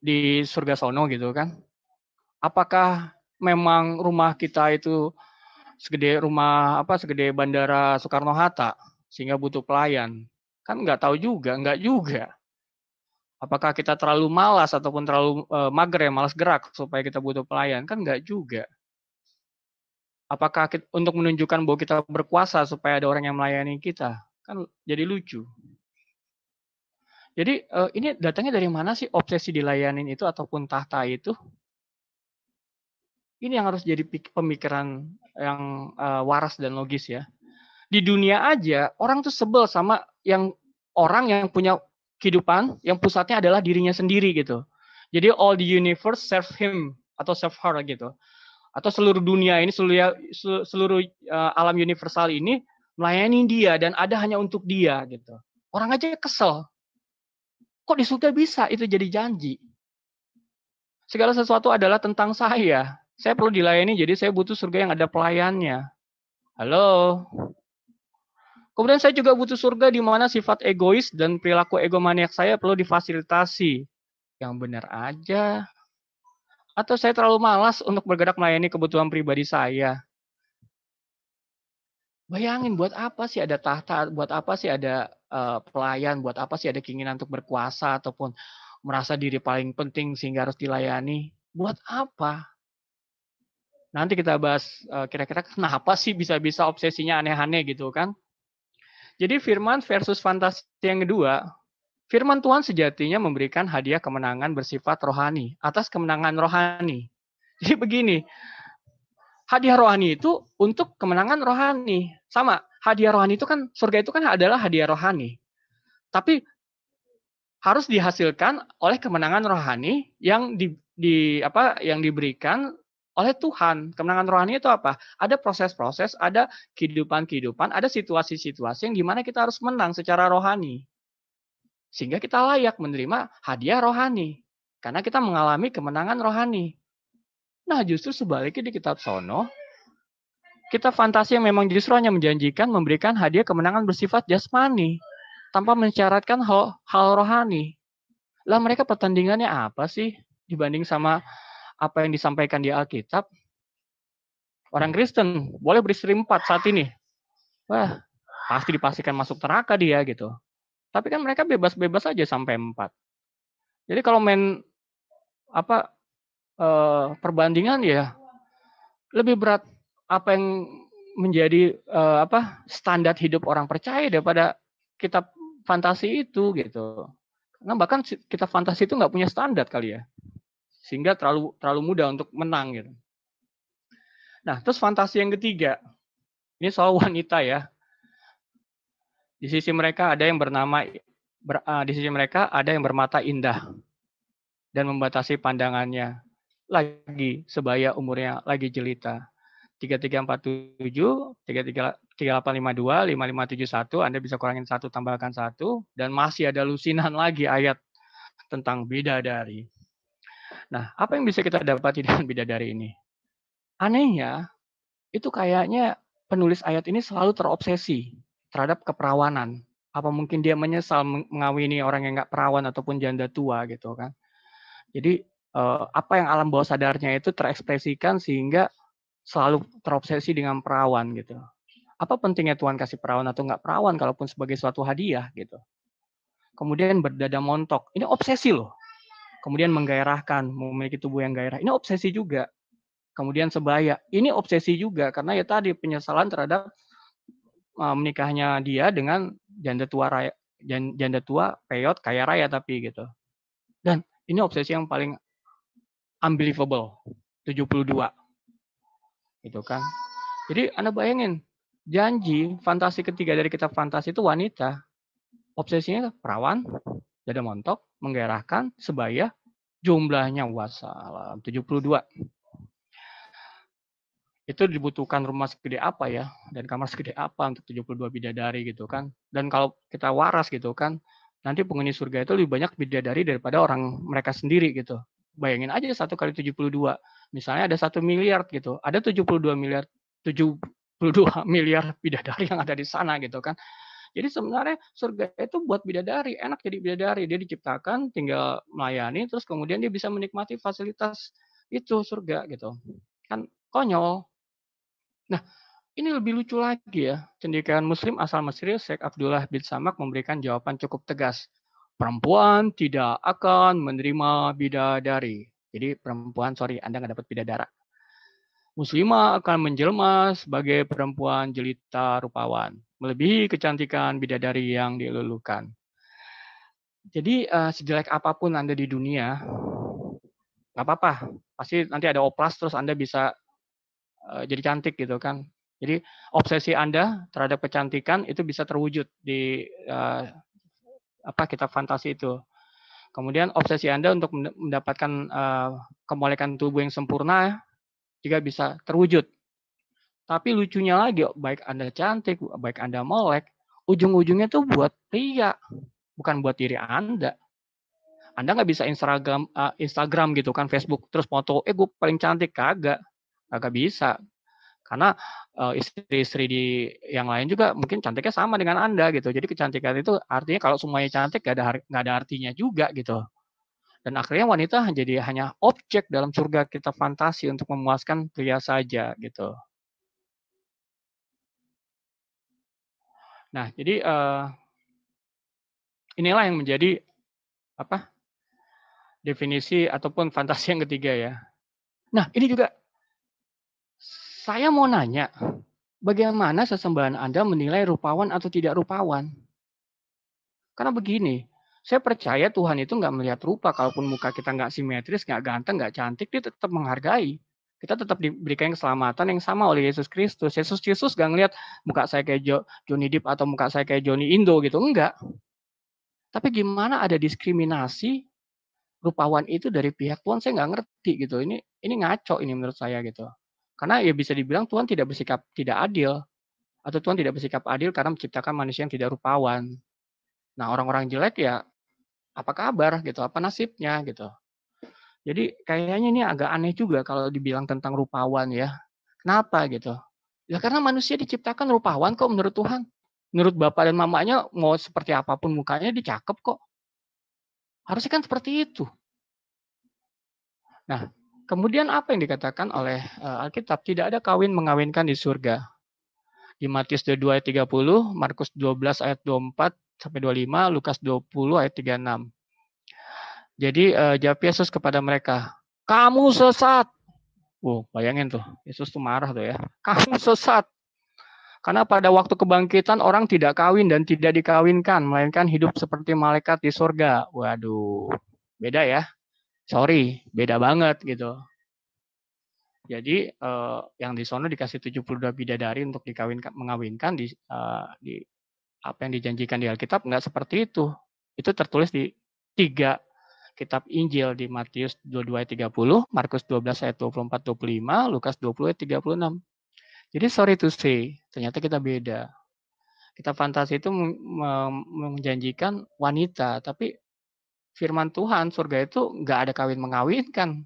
di surga sono gitu kan? Apakah memang rumah kita itu segede bandara Soekarno-Hatta sehingga butuh pelayan? Kan nggak tahu juga, nggak juga. Apakah kita terlalu malas ataupun terlalu mager ya, malas gerak supaya kita butuh pelayan? Kan enggak juga. Apakah untuk menunjukkan bahwa kita berkuasa supaya ada orang yang melayani kita? Kan jadi lucu. Jadi ini datangnya dari mana sih obsesi dilayanin itu ataupun tahta itu? Ini yang harus jadi pemikiran yang waras dan logis ya. Di dunia aja orang tuh sebel sama orang yang punya kehidupan yang pusatnya adalah dirinya sendiri gitu. Jadi all the universe serve him atau serve her gitu. Atau seluruh dunia ini, seluruh alam universal ini melayani dia dan ada hanya untuk dia gitu. Orang aja kesel. Kok di surga bisa itu jadi janji? Segala sesuatu adalah tentang saya. Saya perlu dilayani, jadi saya butuh surga yang ada pelayannya. Halo? Kemudian saya juga butuh surga di mana sifat egois dan perilaku egomaniak saya perlu difasilitasi. Yang benar aja. Atau saya terlalu malas untuk bergerak melayani kebutuhan pribadi saya. Bayangin buat apa sih ada tahta, buat apa sih ada pelayan, buat apa sih ada keinginan untuk berkuasa ataupun merasa diri paling penting sehingga harus dilayani. Buat apa? Nanti kita bahas kira-kira kenapa sih bisa-bisa obsesinya aneh-aneh gitu kan. Jadi firman versus fantasi yang kedua, firman Tuhan sejatinya memberikan hadiah kemenangan bersifat rohani atas kemenangan rohani. Jadi begini, hadiah rohani itu untuk kemenangan rohani. Sama, hadiah rohani itu kan, surga itu kan adalah hadiah rohani. Tapi harus dihasilkan oleh kemenangan rohani yang yang diberikan oleh Tuhan. Kemenangan rohani itu apa? Ada proses-proses, ada kehidupan-kehidupan, ada situasi-situasi yang dimana kita harus menang secara rohani. Sehingga kita layak menerima hadiah rohani. Karena kita mengalami kemenangan rohani. Nah justru sebaliknya di kitab sono, kita fantasi yang memang justru hanya menjanjikan memberikan hadiah kemenangan bersifat jasmani. Tanpa mensyaratkan hal rohani. Lah mereka pertandingannya apa sih dibanding sama apa yang disampaikan di Alkitab? Orang Kristen boleh beristri 4 saat ini. Wah, pasti dipastikan masuk neraka dia gitu. Tapi kan mereka bebas-bebas aja sampai 4. Jadi kalau main perbandingan ya lebih berat apa yang menjadi standar hidup orang percaya daripada kitab fantasi itu gitu. Karena bahkan kitab fantasi itu nggak punya standar kali ya. Sehingga terlalu mudah untuk menang gitu. Nah, terus fantasi yang ketiga. Ini soal wanita ya. Di sisi mereka ada yang bermata indah dan membatasi pandangannya. Lagi sebaya umurnya lagi jelita. 3347, 3852, 5571, Anda bisa kurangin 1 tambahkan 1 dan masih ada lusinan lagi ayat tentang bidadari. Nah, apa yang bisa kita dapati dengan bidadari ini? Anehnya, itu kayaknya penulis ayat ini selalu terobsesi terhadap keperawanan. Apa mungkin dia menyesal mengawini orang yang nggak perawan ataupun janda tua gitu kan. Jadi apa yang alam bawah sadarnya itu terekspresikan sehingga selalu terobsesi dengan perawan gitu. Apa pentingnya Tuhan kasih perawan atau nggak perawan kalaupun sebagai suatu hadiah gitu. Kemudian berdada montok, ini obsesi loh. Kemudian menggairahkan, memiliki tubuh yang gairah, ini obsesi juga. Kemudian sebaya, ini obsesi juga karena ya tadi penyesalan terhadap menikahnya dia dengan janda tua raya, janda tua peyot kaya raya tapi gitu. Dan ini obsesi yang paling unbelievable, 72 gitu kan. Jadi Anda bayangin, janji fantasi ketiga dari kitab fantasi itu wanita. Obsesinya perawan, dada montok, menggairahkan, sebaya, jumlahnya wassalam 72. Itu dibutuhkan rumah segede apa ya, dan kamar segede apa untuk 72 bidadari gitu kan. Dan kalau kita waras gitu kan, nanti penghuni surga itu lebih banyak bidadari daripada orang mereka sendiri gitu. Bayangin aja 1 kali 72. Misalnya ada 1 miliar gitu, ada 72 miliar 72 miliar bidadari yang ada di sana gitu kan. Jadi sebenarnya surga itu buat bidadari, enak jadi bidadari. Dia diciptakan tinggal melayani terus kemudian dia bisa menikmati fasilitas itu surga gitu. Kan konyol. Nah, ini lebih lucu lagi ya. Cendekiawan Muslim asal Mesir Syekh Abdullah bin Samak memberikan jawaban cukup tegas. Perempuan tidak akan menerima bidadari. Jadi perempuan, sorry, Anda nggak dapat bidadara. Muslimah akan menjelma sebagai perempuan jelita rupawan, melebihi kecantikan bidadari yang dilulukan. Jadi sejelek apapun Anda di dunia, nggak apa-apa. Pasti nanti ada oplas terus Anda bisa jadi cantik gitu kan. Jadi obsesi Anda terhadap kecantikan itu bisa terwujud di kitab fantasi itu. Kemudian obsesi Anda untuk mendapatkan kemolekan tubuh yang sempurna juga bisa terwujud. Tapi lucunya lagi, baik Anda cantik, baik Anda molek, ujung-ujungnya tuh buat pria, bukan buat diri Anda. Anda nggak bisa Instagram gitu kan, Facebook, terus foto, gue paling cantik, kagak bisa. Karena istri-istri di yang lain juga mungkin cantiknya sama dengan Anda gitu. Jadi kecantikan itu artinya kalau semuanya cantik nggak ada artinya juga gitu. Dan akhirnya wanita jadi hanya objek dalam surga kita fantasi untuk memuaskan pria saja gitu. Nah, jadi inilah yang menjadi definisi ataupun fantasi yang ketiga ya. Nah, ini juga saya mau nanya, bagaimana sesembahan Anda menilai rupawan atau tidak rupawan? Karena begini, saya percaya Tuhan itu nggak melihat rupa, kalaupun muka kita nggak simetris, nggak ganteng, nggak cantik, dia tetap menghargai. Kita tetap diberikan keselamatan yang sama oleh Yesus Kristus. Yesus Kristus nggak ngelihat muka saya kayak Johnny Depp atau muka saya kayak Johnny Indo gitu, enggak. Tapi gimana ada diskriminasi rupawan itu dari pihak Tuhan, saya nggak ngerti gitu. Ini ngaco ini menurut saya gitu. Karena ya bisa dibilang Tuhan tidak bersikap tidak adil, atau Tuhan tidak bersikap adil karena menciptakan manusia yang tidak rupawan. Nah, orang-orang jelek ya apa kabar gitu, apa nasibnya gitu. Jadi kayaknya ini agak aneh juga kalau dibilang tentang rupawan ya. Kenapa gitu? Ya karena manusia diciptakan rupawan kok menurut Tuhan. Menurut bapak dan mamanya mau seperti apapun mukanya dicakep kok. Harusnya kan seperti itu. Nah, kemudian apa yang dikatakan oleh Alkitab? Tidak ada kawin mengawinkan di surga. Di Matius 22 ayat 30, Markus 12 ayat 24 sampai 25, Lukas 20 ayat 36. Jadi jawab Yesus kepada mereka, kamu sesat. Bayangin tuh, Yesus tuh marah tuh ya. Kamu sesat. Karena pada waktu kebangkitan orang tidak kawin dan tidak dikawinkan, melainkan hidup seperti malaikat di surga. Waduh, beda ya. Sorry, beda banget gitu. Jadi yang di sono dikasih 72 bidadari untuk mengawinkan di apa yang dijanjikan di Alkitab enggak seperti itu. Itu tertulis di 3 kitab Injil, di Matius 22 ayat 30, Markus 12 ayat 24 25, Lukas 20 ayat 36. Jadi sorry to say, ternyata kita beda. Kitab fantasi itu menjanjikan wanita, tapi firman Tuhan surga itu nggak ada kawin mengawinkan.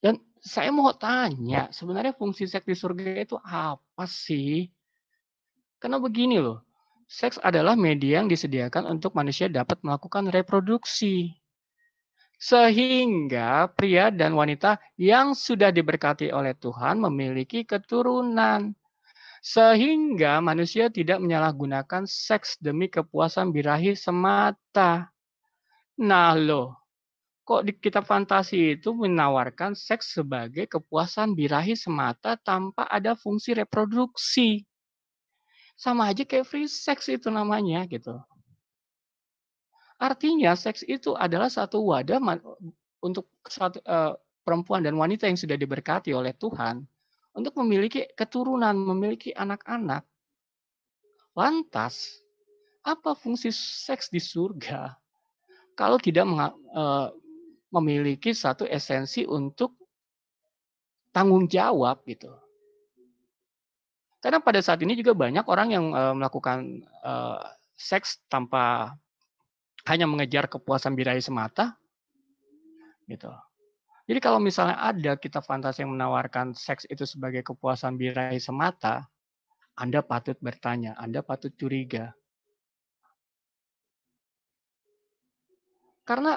Dan saya mau tanya, sebenarnya fungsi seks di surga itu apa sih? Karena begini loh, Seks adalah media yang disediakan untuk manusia dapat melakukan reproduksi. Sehingga pria dan wanita yang sudah diberkati oleh Tuhan memiliki keturunan. Sehingga manusia tidak menyalahgunakan seks demi kepuasan birahi semata. Nah loh, kok di kitab fantasi itu menawarkan seks sebagai kepuasan birahi semata tanpa ada fungsi reproduksi. Sama aja kayak free sex itu namanya gitu. Artinya seks itu adalah satu wadah untuk perempuan dan wanita yang sudah diberkati oleh Tuhan untuk memiliki keturunan, memiliki anak-anak. Lantas, apa fungsi seks di surga kalau tidak memiliki satu esensi untuk tanggung jawab gitu? Karena pada saat ini juga banyak orang yang melakukan seks tanpa hanya mengejar kepuasan birahi semata, gitu. Jadi kalau misalnya ada kitab fantasi yang menawarkan seks itu sebagai kepuasan birahi semata, Anda patut bertanya, Anda patut curiga. Karena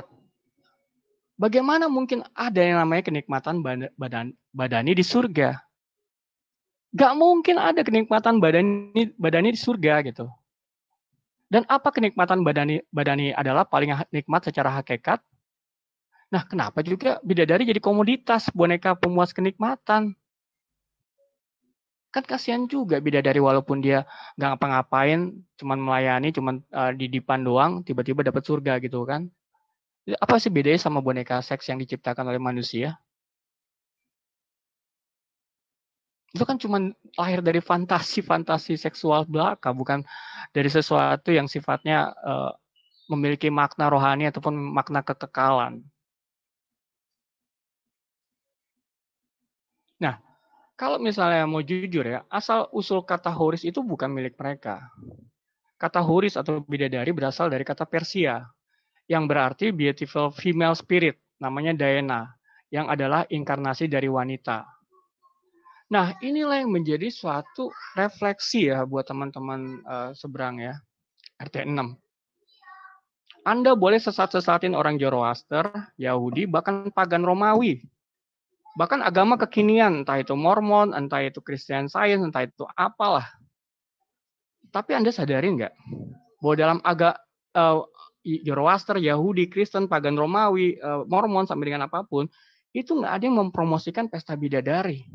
bagaimana mungkin ada yang namanya kenikmatan badani di surga? Gak mungkin ada kenikmatan badani di surga gitu. Dan apa kenikmatan badani adalah paling nikmat secara hakikat? Nah, kenapa juga bidadari jadi komoditas, boneka pemuas kenikmatan? Kan kasihan juga bidadari walaupun dia nggak ngapa-ngapain, cuman melayani, cuman di dipan doang, tiba-tiba dapat surga gitu kan? Apa sih bedanya sama boneka seks yang diciptakan oleh manusia? Itu kan cuman lahir dari fantasi-fantasi seksual belaka, bukan dari sesuatu yang sifatnya memiliki makna rohani ataupun makna kekekalan. Nah, kalau misalnya mau jujur ya, asal usul kata huris itu bukan milik mereka. Kata huris atau bidadari berasal dari kata Persia, yang berarti beautiful female spirit, namanya Diana, yang adalah inkarnasi dari wanita. Nah, inilah yang menjadi suatu refleksi ya buat teman-teman seberang ya, RT 6. Anda boleh sesat-sesatin orang Zoroaster, Yahudi, bahkan pagan Romawi. Bahkan agama kekinian, entah itu Mormon, entah itu Christian Science, entah itu apalah. Tapi Anda sadari nggak bahwa dalam Zoroaster, Yahudi, Kristen, pagan Romawi, Mormon, sampai dengan apapun, itu nggak ada yang mempromosikan pesta bidadari.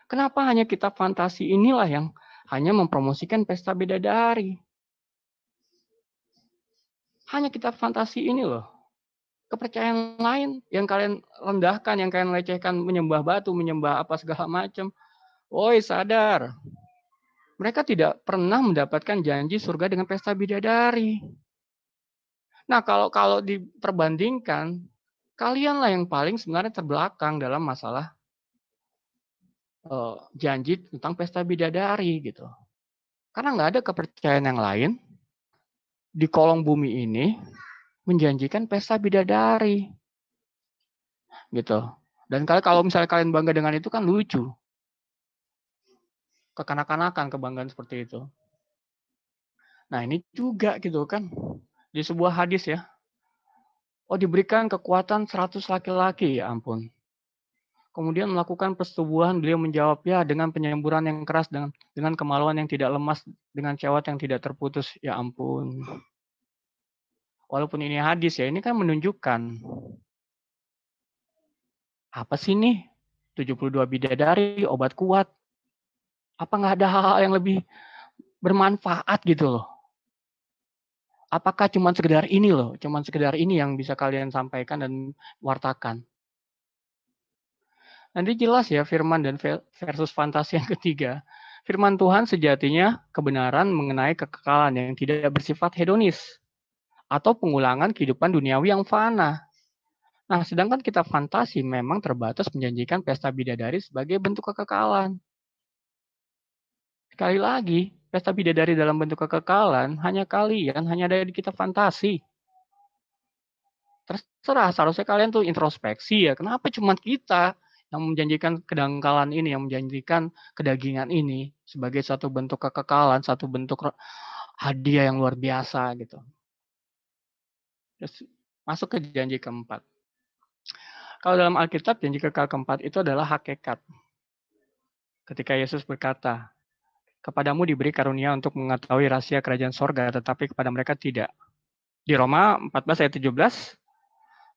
Kenapa hanya kitab fantasi inilah yang hanya mempromosikan pesta bidadari? Hanya kitab fantasi ini loh. Kepercayaan lain yang kalian rendahkan, yang kalian lecehkan, menyembah batu, menyembah apa segala macam. Woi, sadar. Mereka tidak pernah mendapatkan janji surga dengan pesta bidadari. Nah, kalau diperbandingkan, kalianlah yang paling sebenarnya terbelakang dalam masalah janji tentang pesta bidadari gitu. Karena nggak ada kepercayaan yang lain di kolong bumi ini menjanjikan pesta bidadari, gitu. Dan kalau misalnya kalian bangga dengan itu kan lucu, kekanak-kanakan kebanggaan seperti itu. Nah ini juga gitu kan di sebuah hadis ya. Oh diberikan kekuatan 100 laki-laki, ya ampun. Kemudian melakukan persetubuhan, beliau menjawab, ya dengan penyemburan yang keras, dengan kemaluan yang tidak lemas, dengan syahwat yang tidak terputus, ya ampun. Walaupun ini hadis ya, ini kan menunjukkan apa sih nih 72 bidadari, obat kuat. Apa nggak ada hal-hal yang lebih bermanfaat gitu loh? Apakah cuma sekedar ini loh, cuma sekedar ini yang bisa kalian sampaikan dan wartakan? Nanti jelas ya firman dan versus fantasi yang ketiga. Firman Tuhan sejatinya kebenaran mengenai kekekalan yang tidak bersifat hedonis atau pengulangan kehidupan duniawi yang fana. Nah, sedangkan kitab fantasi memang terbatas menjanjikan pesta bidadari sebagai bentuk kekekalan. Sekali lagi, pesta bidadari dalam bentuk kekekalan hanya kalian, hanya ada di kitab fantasi. Terserah, seharusnya kalian tuh introspeksi ya. Kenapa cuma kita yang menjanjikan kedangkalan ini, yang menjanjikan kedagingan ini sebagai satu bentuk kekekalan, satu bentuk hadiah yang luar biasa gitu. Terus masuk ke janji keempat. Kalau dalam Alkitab, janji kekal keempat itu adalah hakikat. Ketika Yesus berkata, kepadamu diberi karunia untuk mengetahui rahasia kerajaan sorga, tetapi kepada mereka tidak. Di Roma 14 ayat 17,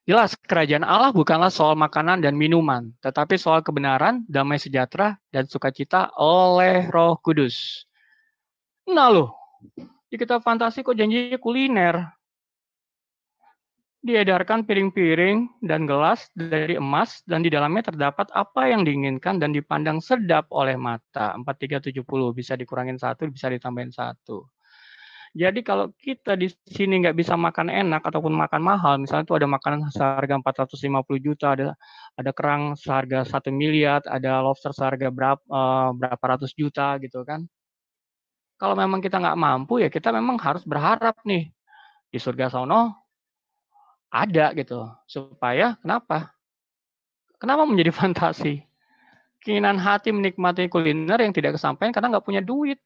jelas kerajaan Allah bukanlah soal makanan dan minuman, tetapi soal kebenaran, damai sejahtera, dan sukacita oleh Roh Kudus. Nah loh, di kitab fantasi kok janjinya kuliner. Diedarkan piring-piring dan gelas dari emas, dan di dalamnya terdapat apa yang diinginkan dan dipandang sedap oleh mata. 4370, bisa dikurangin 1, bisa ditambahin 1. Jadi kalau kita di sini nggak bisa makan enak ataupun makan mahal, misalnya itu ada makanan seharga 450 juta, ada kerang seharga 1 miliar, ada lobster seharga berapa ratus juta gitu kan. Kalau memang kita nggak mampu ya kita memang harus berharap nih di surga sono ada gitu. Supaya kenapa? Kenapa menjadi fantasi? Keinginan hati menikmati kuliner yang tidak kesampaian karena nggak punya duit.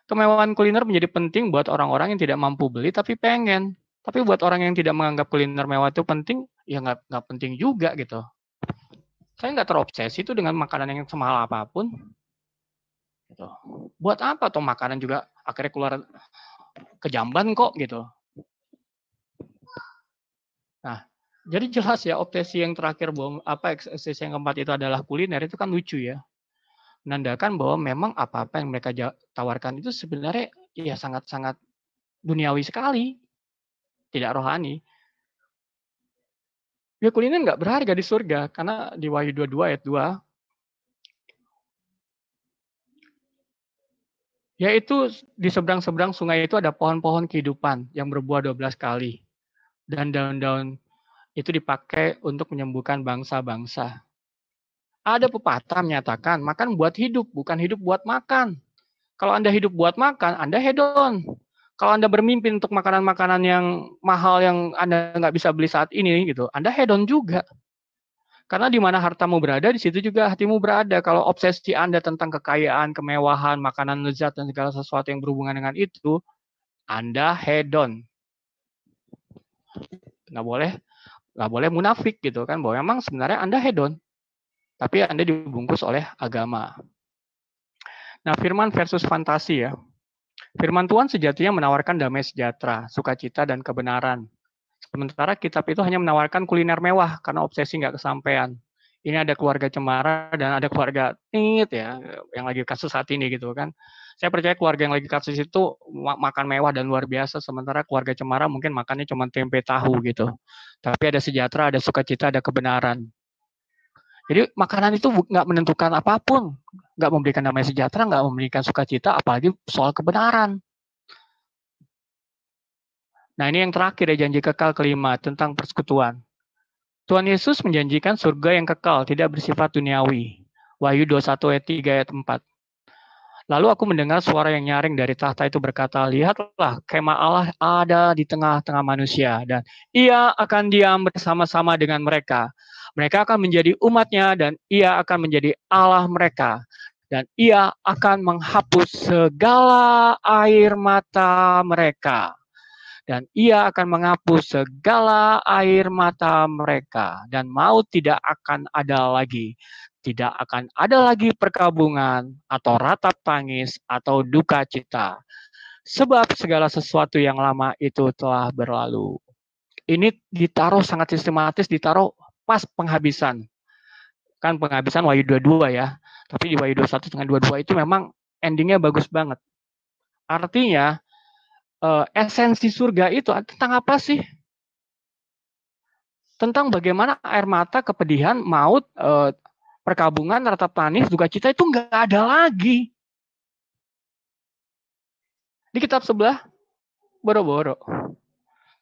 Kemewahan kuliner menjadi penting buat orang-orang yang tidak mampu beli tapi pengen. Tapi buat orang yang tidak menganggap kuliner mewah itu penting, ya nggak penting juga gitu. Saya nggak terobsesi itu dengan makanan yang semahal apapun. Gitu. Buat apa tuh makanan juga akhirnya keluar ke jamban kok gitu. Nah, jadi jelas ya obsesi yang terakhir bahwa obsesi yang keempat itu adalah kuliner itu kan lucu ya. Menandakan bahwa memang apa-apa yang mereka tawarkan itu sebenarnya ya sangat-sangat duniawi sekali, tidak rohani. Ya kuliner nggak berharga di surga karena di Wahyu 22 ayat 2 yaitu di seberang-seberang sungai itu ada pohon-pohon kehidupan yang berbuah 12 kali. Dan daun-daun itu dipakai untuk menyembuhkan bangsa-bangsa. Ada pepatah menyatakan, makan buat hidup, bukan hidup buat makan. Kalau Anda hidup buat makan, Anda hedon. Kalau Anda bermimpi untuk makanan-makanan yang mahal yang Anda nggak bisa beli saat ini, gitu, Anda hedon juga. Karena di mana hartamu berada, di situ juga hatimu berada. Kalau obsesi Anda tentang kekayaan, kemewahan, makanan lezat, dan segala sesuatu yang berhubungan dengan itu, Anda hedon. Nggak boleh munafik gitu kan, bahwa memang sebenarnya Anda hedon. Tapi Anda dibungkus oleh agama. Nah, firman versus fantasi ya. Firman Tuhan sejatinya menawarkan damai sejahtera, sukacita, dan kebenaran. Sementara kitab itu hanya menawarkan kuliner mewah karena obsesi nggak kesampaian. Ini ada keluarga cemara dan ada keluarga tit ya, yang lagi kasus saat ini gitu kan. Saya percaya keluarga yang lagi kasus itu makan mewah dan luar biasa, sementara keluarga cemara mungkin makannya cuma tempe tahu gitu. Tapi ada sejahtera, ada sukacita, ada kebenaran. Jadi makanan itu nggak menentukan apapun, nggak memberikan damai sejahtera, nggak memberikan sukacita, apalagi soal kebenaran. Nah, ini yang terakhir ya, janji kekal kelima tentang persekutuan. Tuhan Yesus menjanjikan surga yang kekal, tidak bersifat duniawi. Wahyu 21 ayat 3 ayat 4. Lalu aku mendengar suara yang nyaring dari tahta itu berkata, lihatlah kemah Allah ada di tengah-tengah manusia, dan ia akan diam bersama-sama dengan mereka. Mereka akan menjadi umatnya, dan ia akan menjadi Allah mereka. Dan ia akan menghapus segala air mata mereka. Dan ia akan menghapus segala air mata mereka, dan maut tidak akan ada lagi. Tidak akan ada lagi perkabungan, atau ratap tangis, atau duka cita. Sebab segala sesuatu yang lama itu telah berlalu. Ini ditaruh sangat sistematis, ditaruh pas penghabisan. Kan penghabisan Wahyu 22 ya. Tapi di Wahyu 21 dengan 22 itu memang endingnya bagus banget. Artinya, esensi surga itu tentang apa sih? Tentang bagaimana air mata, kepedihan, maut, perkabungan, ratap tangis, duka cita itu nggak ada lagi. Di kitab sebelah, boro-boro.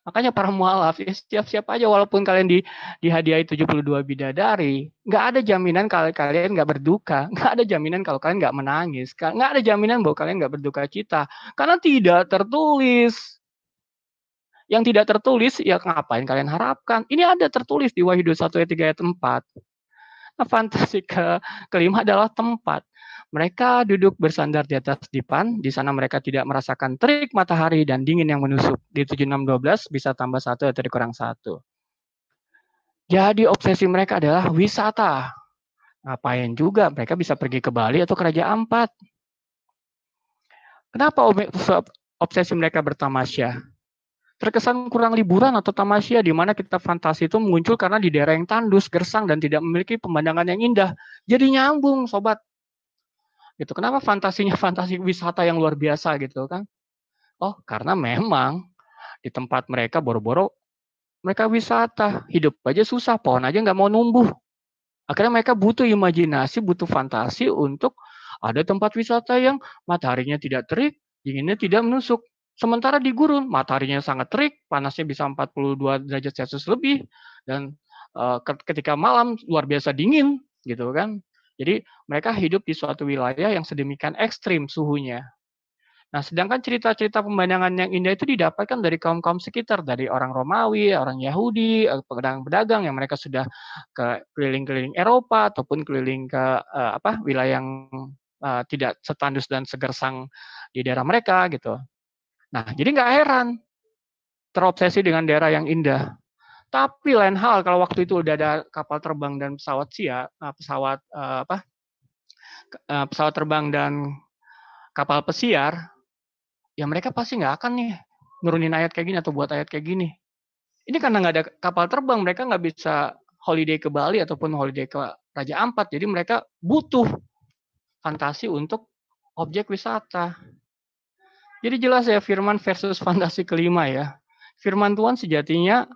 Makanya para mualaf, ya siap-siap aja walaupun kalian dihadiahi 72 bidadari, nggak ada jaminan kalau kalian nggak berduka, nggak ada jaminan kalau kalian nggak menangis, nggak ada jaminan bahwa kalian nggak berduka cita, karena tidak tertulis. Yang tidak tertulis, ya ngapain kalian harapkan? Ini ada tertulis di Wahyu 21 ayat 3 ayat 4. Nah, fantasi kelima adalah tempat. Mereka duduk bersandar di atas dipan, di sana mereka tidak merasakan terik matahari dan dingin yang menusuk. Di 7612 bisa tambah 1 atau dikurang 1. Jadi obsesi mereka adalah wisata. Ngapain juga mereka bisa pergi ke Bali atau ke Raja Ampat. Kenapa obsesi mereka bertamasya? Terkesan kurang liburan atau tamasya di mana kita fantasi itu muncul karena di daerah yang tandus, gersang, dan tidak memiliki pemandangan yang indah. Jadi nyambung, sobat. Gitu. Kenapa fantasinya fantasi wisata yang luar biasa gitu kan? Oh, karena memang di tempat mereka boro-boro mereka wisata, hidup aja susah, pohon aja nggak mau numbuh. Akhirnya mereka butuh imajinasi, butuh fantasi untuk ada tempat wisata yang mataharinya tidak terik, dinginnya tidak menusuk. Sementara di gurun, mataharinya sangat terik, panasnya bisa 42 derajat Celcius lebih, dan ketika malam luar biasa dingin, gitu kan. Jadi mereka hidup di suatu wilayah yang sedemikian ekstrim suhunya. Nah, sedangkan cerita-cerita pemandangan yang indah itu didapatkan dari kaum-kaum sekitar, dari orang Romawi, orang Yahudi, pedagang-pedagang yang mereka sudah ke keliling-keliling Eropa ataupun keliling ke wilayah yang tidak setandus dan segersang di daerah mereka gitu. Nah, jadi nggak heran terobsesi dengan daerah yang indah. Tapi lain hal kalau waktu itu udah ada kapal terbang dan pesawat terbang dan kapal pesiar, ya mereka pasti nggak akan nih nurunin ayat kayak gini atau buat ayat kayak gini. Ini karena nggak ada kapal terbang, mereka nggak bisa holiday ke Bali ataupun holiday ke Raja Ampat. Jadi mereka butuh fantasi untuk objek wisata. Jadi jelas ya firman versus fantasi kelima ya. Firman Tuhan sejatinya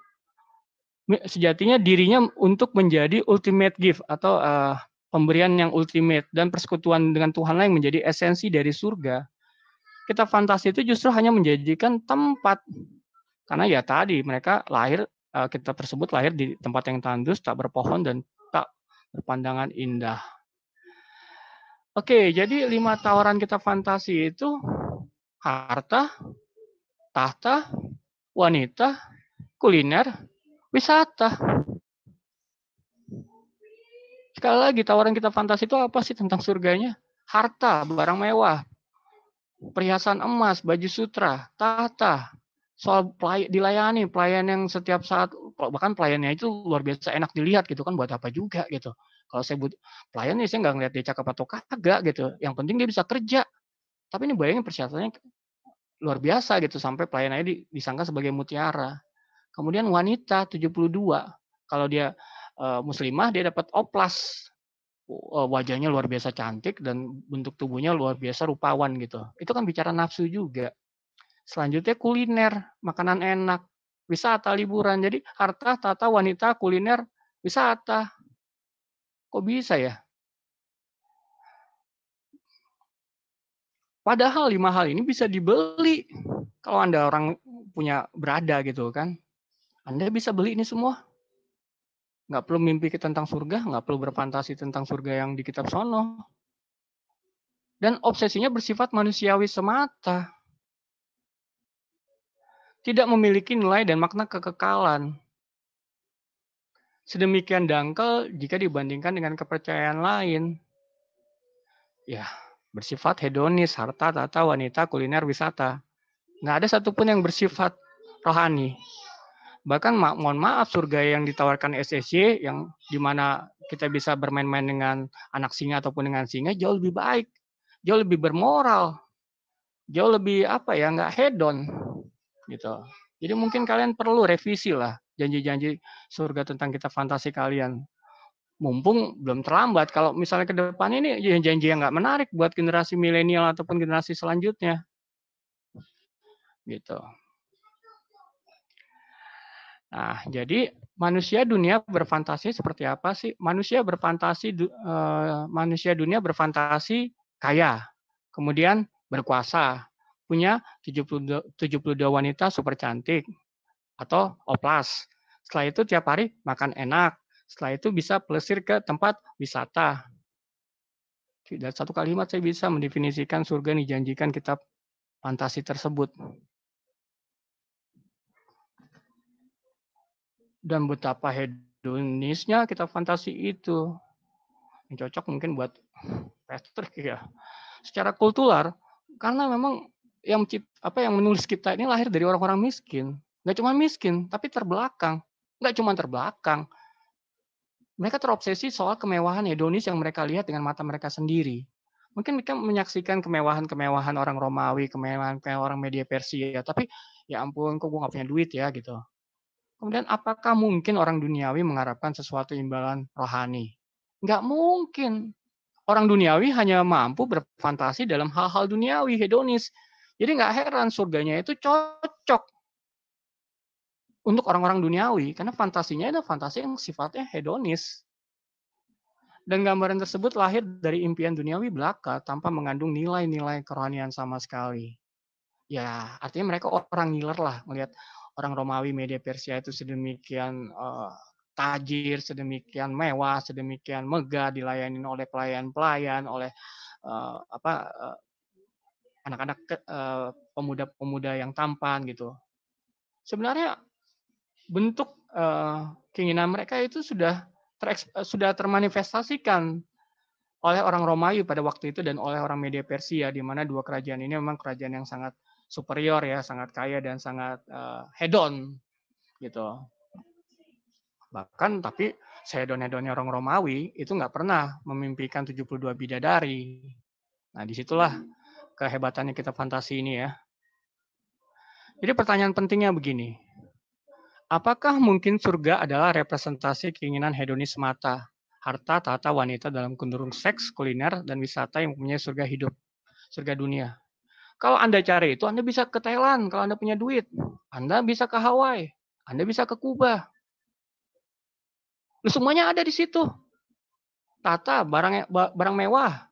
dirinya untuk menjadi ultimate gift atau pemberian yang ultimate dan persekutuan dengan Tuhan yang menjadi esensi dari surga. Kita fantasi itu justru hanya menjadikan tempat. Karena ya tadi mereka kita tersebut lahir di tempat yang tandus, tak berpohon dan tak berpandangan indah. Oke, jadi 5 tawaran kita fantasi itu harta, tahta, wanita, kuliner, wisata. Sekali lagi tawaran kita fantasi itu apa sih tentang surganya? Harta, barang mewah, perhiasan emas, baju sutra, tahta, soal dilayani, pelayan yang setiap saat, bahkan pelayannya itu luar biasa enak dilihat gitu kan, buat apa juga gitu. Kalau saya butuh pelayan saya nggak ngeliat dia cakep atau kagak gitu, yang penting dia bisa kerja. Tapi ini bayangin persyaratannya luar biasa gitu, sampai pelayanannya disangka sebagai mutiara. Kemudian wanita 72, kalau dia muslimah dia dapat oplas, wajahnya luar biasa cantik dan bentuk tubuhnya luar biasa rupawan gitu. Itu kan bicara nafsu juga. Selanjutnya kuliner, makanan enak, wisata, liburan. Jadi harta, tata, wanita, kuliner, wisata. Kok bisa ya? Padahal 5 hal ini bisa dibeli. Kalau Anda orang punya berada gitu kan. Anda bisa beli ini semua. Nggak perlu mimpi tentang surga, nggak perlu berfantasi tentang surga yang di kitab sono. Dan obsesinya bersifat manusiawi semata. Tidak memiliki nilai dan makna kekekalan. Sedemikian dangkal jika dibandingkan dengan kepercayaan lain. Ya, bersifat hedonis, harta, tata, wanita, kuliner, wisata. Nggak ada satupun yang bersifat rohani. Bahkan mohon maaf, surga yang ditawarkan SSY yang dimana kita bisa bermain-main dengan anak singa ataupun dengan singa jauh lebih baik, jauh lebih bermoral, jauh lebih nggak hedon gitu. Jadi mungkin kalian perlu revisi lah janji-janji surga tentang kita fantasi kalian. Mumpung belum terlambat. Kalau misalnya ke depan ini janji yang nggak menarik buat generasi milenial ataupun generasi selanjutnya, gitu. Nah, jadi manusia dunia berfantasi seperti apa sih? Manusia dunia berfantasi kaya, kemudian berkuasa, punya 72 wanita super cantik atau oplas. Setelah itu tiap hari makan enak. Setelah itu bisa plesir ke tempat wisata. Tidak satu kalimat saya bisa mendefinisikan surga yang dijanjikan kitab fantasi tersebut. Dan betapa hedonisnya kitab fantasi itu. Yang cocok mungkin buat Patrick ya. Secara kultural, karena memang yang menulis kita ini lahir dari orang-orang miskin. Nggak cuma miskin, tapi terbelakang. Nggak cuma terbelakang. Mereka terobsesi soal kemewahan hedonis yang mereka lihat dengan mata mereka sendiri. Mungkin mereka menyaksikan kemewahan-kemewahan orang Romawi, kemewahan orang Media Persia, tapi ya ampun, kok gue nggak punya duit ya gitu. Kemudian apakah mungkin orang duniawi mengharapkan sesuatu imbalan rohani? Nggak mungkin. Orang duniawi hanya mampu berfantasi dalam hal-hal duniawi, hedonis. Jadi nggak heran surganya itu cocok untuk orang-orang duniawi, karena fantasinya itu fantasi yang sifatnya hedonis. Dan gambaran tersebut lahir dari impian duniawi belaka tanpa mengandung nilai-nilai kerohanian sama sekali. Ya, artinya mereka orang ngiler lah melihat orang Romawi Media Persia itu sedemikian tajir, sedemikian mewah, sedemikian megah, dilayani oleh pelayan-pelayan, oleh anak-anak pemuda-pemuda yang tampan gitu. Sebenarnya bentuk keinginan mereka itu sudah termanifestasikan oleh orang Romawi pada waktu itu dan oleh orang Media Persia, di mana dua kerajaan ini memang kerajaan yang sangat superior ya, sangat kaya dan sangat hedon gitu. Bahkan tapi sehedon-hedonnya orang Romawi itu nggak pernah memimpikan 72 bidadari. Nah, disitulah kehebatannya kita fantasi ini ya. Jadi pertanyaan pentingnya begini. Apakah mungkin surga adalah representasi keinginan hedonis semata? Harta, tahta, wanita dalam kurung seks, kuliner, dan wisata yang mempunyai surga hidup, surga dunia. Kalau Anda cari itu, Anda bisa ke Thailand kalau Anda punya duit. Anda bisa ke Hawaii. Anda bisa ke Kuba. Semuanya ada di situ. Tata, barang mewah.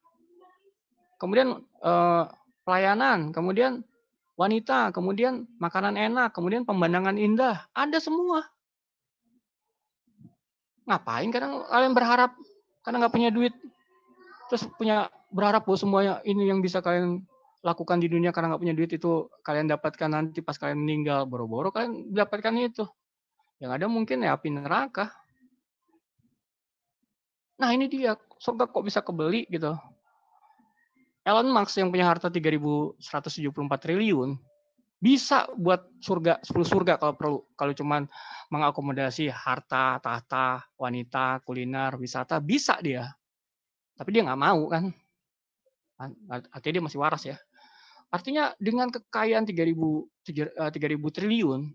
Kemudian pelayanan, kemudian wanita, kemudian makanan enak, kemudian pemandangan indah. Ada semua. Ngapain kadang kalian berharap karena nggak punya duit, terus berharap bahwa semuanya ini yang bisa kalian lakukan di dunia karena nggak punya duit itu kalian dapatkan nanti pas kalian meninggal. Boro-boro kalian dapatkan itu. Yang ada mungkin ya api neraka. Nah ini dia, surga kok bisa kebeli gitu. Elon Musk yang punya harta 3.174 triliun, bisa buat 10 surga kalau perlu. Kalau cuman mengakomodasi harta, tahta, wanita, kuliner, wisata, bisa dia. Tapi dia nggak mau kan. Artinya dia masih waras ya. Artinya dengan kekayaan 3.000 triliun,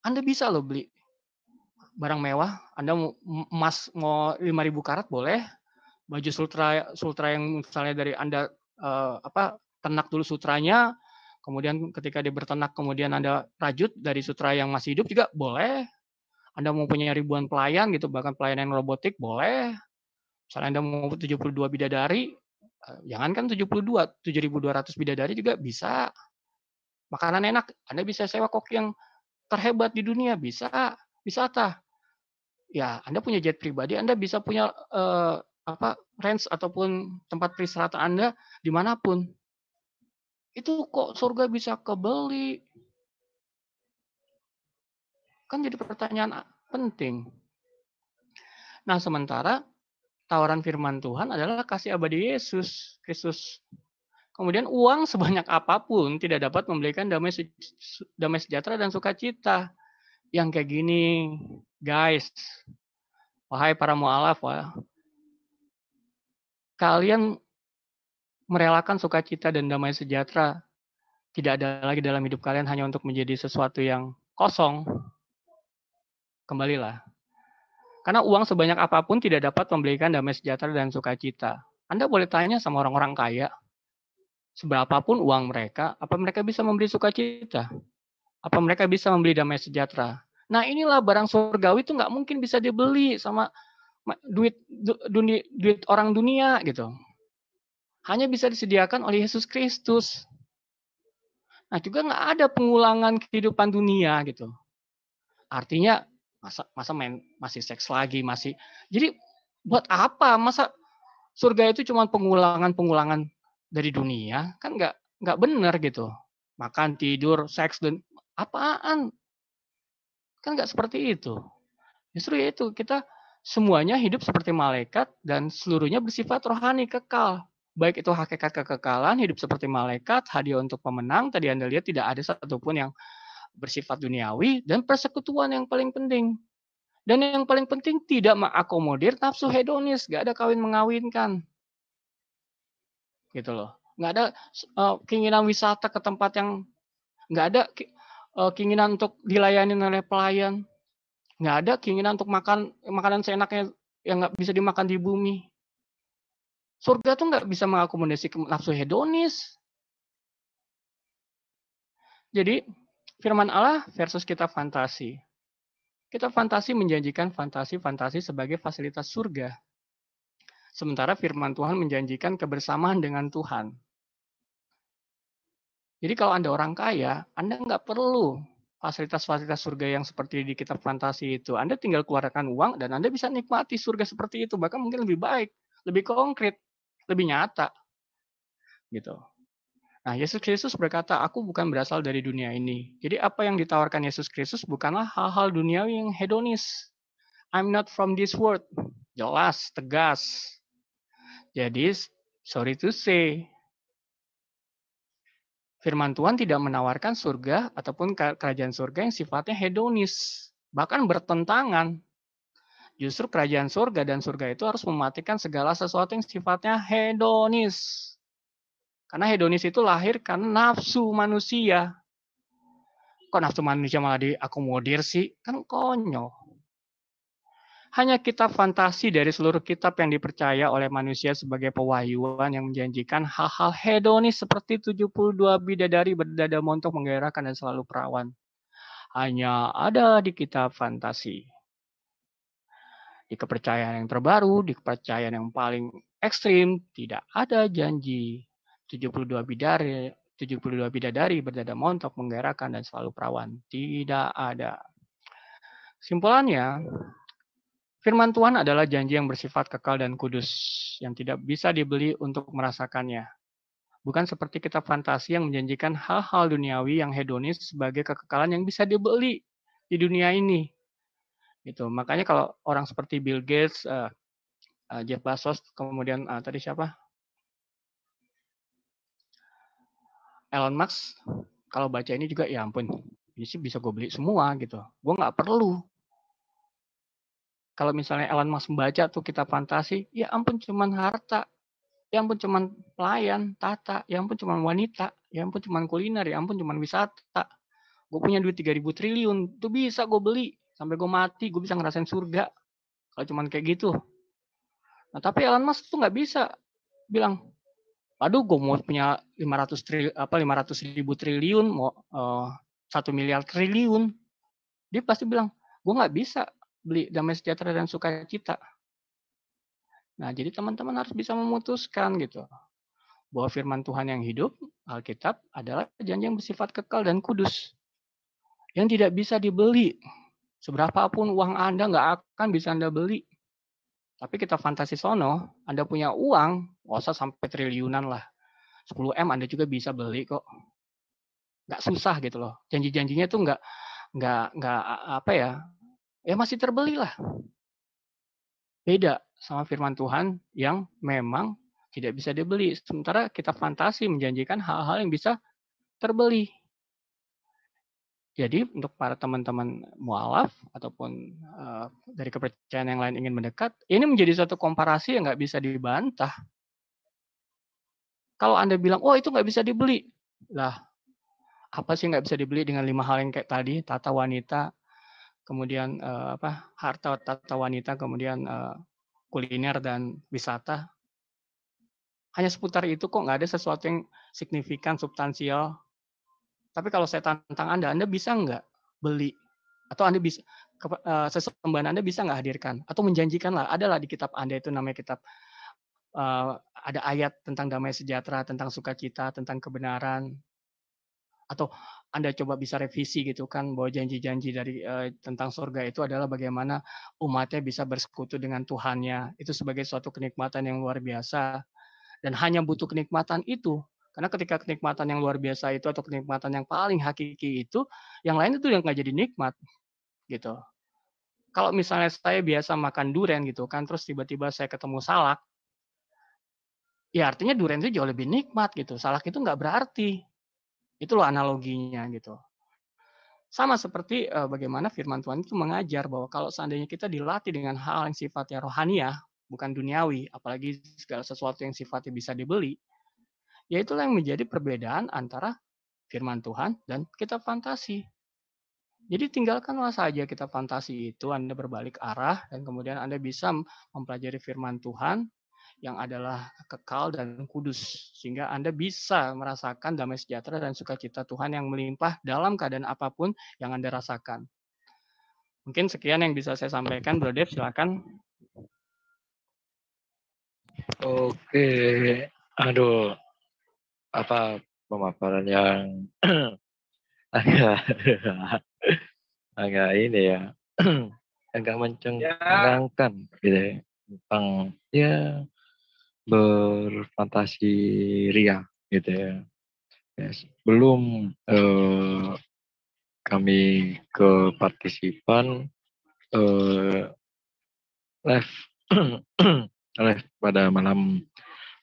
Anda bisa loh beli barang mewah. Anda mau emas mau 5.000 karat boleh. Baju sutra yang misalnya dari Anda ternak dulu sutranya, kemudian ketika dia berternak kemudian Anda rajut dari sutra yang masih hidup juga boleh. Anda mau punya ribuan pelayan gitu, bahkan pelayanan robotik boleh. Misalnya Anda mau 72 bidadari, jangankan 72, 7.200 bidadari juga bisa. Makanan enak, Anda bisa sewa koki yang terhebat di dunia, bisa. Wisata, ya Anda punya jet pribadi, Anda bisa punya range ataupun tempat peristirahatan Anda dimanapun. Itu kok surga bisa kebeli? Kan jadi pertanyaan penting. Nah, sementara tawaran firman Tuhan adalah kasih abadi Yesus Kristus. Kemudian uang sebanyak apapun tidak dapat membelikan damai sejahtera dan sukacita. Yang kayak gini, guys, wahai para mu'alaf, kalian merelakan sukacita dan damai sejahtera tidak ada lagi dalam hidup kalian hanya untuk menjadi sesuatu yang kosong. Kembalilah. Karena uang sebanyak apapun tidak dapat membelikan damai sejahtera dan sukacita. Anda boleh tanya sama orang-orang kaya, seberapapun uang mereka, apa mereka bisa membeli sukacita? Apa mereka bisa membeli damai sejahtera? Nah inilah barang surgawi itu nggak mungkin bisa dibeli sama duit orang dunia gitu. Hanya bisa disediakan oleh Yesus Kristus. Nah juga nggak ada pengulangan kehidupan dunia gitu. Artinya masa masih seks lagi, masih. Jadi buat apa? Masa surga itu cuma pengulangan dari dunia? Kan nggak benar gitu. Makan, tidur, seks dan apaan? Kan nggak seperti itu. Justru ya itu kita semuanya hidup seperti malaikat dan seluruhnya bersifat rohani kekal. Baik itu hakikat kekekalan, hidup seperti malaikat, hadiah untuk pemenang, tadi Anda lihat tidak ada satupun yang bersifat duniawi, dan persekutuan yang paling penting. Dan yang paling penting tidak mengakomodir nafsu hedonis, gak ada kawin mengawinkan. Gitu loh. Nggak ada keinginan wisata ke tempat yang nggak ada keinginan untuk dilayani oleh pelayan. Nggak ada keinginan untuk makan makanan seenaknya yang nggak bisa dimakan di bumi. Surga tuh nggak bisa mengakomodasi nafsu hedonis. Jadi firman Allah versus kita fantasi. Kita fantasi menjanjikan fantasi-fantasi sebagai fasilitas surga. Sementara firman Tuhan menjanjikan kebersamaan dengan Tuhan. Jadi kalau Anda orang kaya, Anda nggak perlu fasilitas-fasilitas surga yang seperti di kitab fantasi itu. Anda tinggal keluarkan uang dan Anda bisa nikmati surga seperti itu. Bahkan mungkin lebih baik, lebih konkret, lebih nyata. Gitu. Nah, Yesus Kristus berkata, aku bukan berasal dari dunia ini. Jadi apa yang ditawarkan Yesus Kristus bukanlah hal-hal duniawi yang hedonis. I'm not from this world. Jelas, tegas. Jadi, sorry to say, firman Tuhan tidak menawarkan surga ataupun kerajaan surga yang sifatnya hedonis. Bahkan bertentangan. Justru kerajaan surga dan surga itu harus mematikan segala sesuatu yang sifatnya hedonis. Karena hedonis itu lahir karena nafsu manusia. Kok nafsu manusia malah diakomodir sih? Kan konyol. Hanya kitab fantasi dari seluruh kitab yang dipercaya oleh manusia sebagai pewahyuan yang menjanjikan hal-hal hedonis seperti 72 bidadari berdada montok menggairahkan dan selalu perawan. Hanya ada di kitab fantasi. Di kepercayaan yang terbaru, di kepercayaan yang paling ekstrim, tidak ada janji 72 bidadari berdada montok menggairahkan dan selalu perawan. Tidak ada. Simpulannya, firman Tuhan adalah janji yang bersifat kekal dan kudus, yang tidak bisa dibeli untuk merasakannya. Bukan seperti kitab fantasi yang menjanjikan hal-hal duniawi yang hedonis sebagai kekekalan yang bisa dibeli di dunia ini. Gitu. Makanya kalau orang seperti Bill Gates, Jeff Bezos, kemudian tadi siapa? Elon Musk, kalau baca ini juga ya ampun, ini sih bisa gue beli semua gitu. Gue nggak perlu. Kalau misalnya Elon Musk membaca tuh kitab fantasi, ya ampun cuman harta, ya ampun cuman pelayan, tata, ya ampun cuman wanita, ya ampun cuman kuliner, ya ampun cuman wisata. Gue punya duit 3.000 triliun, tuh bisa gue beli. Sampai gue mati, gue bisa ngerasain surga. Kalau cuman kayak gitu. Nah, tapi Elon Musk tuh nggak bisa bilang, aduh gue mau punya 500.000 triliun, mau 1 miliar triliun. Dia pasti bilang, gue nggak bisa beli damai sejahtera dan sukacita. Nah, jadi teman-teman harus bisa memutuskan gitu. Bahwa firman Tuhan yang hidup, Alkitab, adalah janji yang bersifat kekal dan kudus. Yang tidak bisa dibeli. Seberapapun uang Anda nggak akan bisa Anda beli. Tapi kita fantasi sono, Anda punya uang, nggak usah sampai triliunan lah. 10M Anda juga bisa beli kok. Nggak susah gitu loh. Janji-janjinya tuh nggak apa ya, ya masih terbeli lah. Beda sama firman Tuhan yang memang tidak bisa dibeli. Sementara kita fantasi menjanjikan hal-hal yang bisa terbeli. Jadi untuk para teman-teman mualaf ataupun dari kepercayaan yang lain ingin mendekat, ini menjadi suatu komparasi yang nggak bisa dibantah. Kalau Anda bilang, oh itu nggak bisa dibeli. Lah, apa sih nggak bisa dibeli dengan 5 hal yang kayak tadi, tata wanita, kemudian harta tata wanita, kemudian kuliner dan wisata. Hanya seputar itu kok, nggak ada sesuatu yang signifikan, substansial. Tapi kalau saya tantang Anda bisa nggak beli? Atau Anda bisa, sesembahan Anda bisa nggak hadirkan? Atau menjanjikan lah, adalah di kitab Anda itu namanya kitab, ada ayat tentang damai sejahtera, tentang sukacita, tentang kebenaran. Atau Anda coba bisa revisi gitu kan, bahwa janji-janji dari tentang surga itu adalah bagaimana umatnya bisa bersekutu dengan Tuhannya. Itu sebagai suatu kenikmatan yang luar biasa. Dan hanya butuh kenikmatan itu. Karena ketika kenikmatan yang luar biasa itu atau kenikmatan yang paling hakiki itu, yang lain itu yang nggak jadi nikmat, gitu. kalau misalnya saya biasa makan durian gitu kan, terus tiba-tiba saya ketemu salak, ya artinya durian itu jauh lebih nikmat gitu. Salak itu nggak berarti. Itu loh analoginya gitu. Sama seperti bagaimana firman Tuhan itu mengajar bahwa kalau seandainya kita dilatih dengan hal yang sifatnya rohaniah, bukan duniawi, apalagi segala sesuatu yang sifatnya bisa dibeli, ya itulah yang menjadi perbedaan antara firman Tuhan dan kitab fantasi. Jadi tinggalkanlah saja kitab fantasi itu, Anda berbalik arah, dan kemudian Anda bisa mempelajari firman Tuhan yang adalah kekal dan kudus. Sehingga Anda bisa merasakan damai sejahtera dan sukacita Tuhan yang melimpah dalam keadaan apapun yang Anda rasakan. Mungkin sekian yang bisa saya sampaikan, Bro Dev, silakan. Oke, aduh, apa pemaparan yang agak agak ini ya, agak mencengangkan gitu ya, tentang ya berfantasi ria gitu ya. Ya, sebelum kami ke partisipan live live pada malam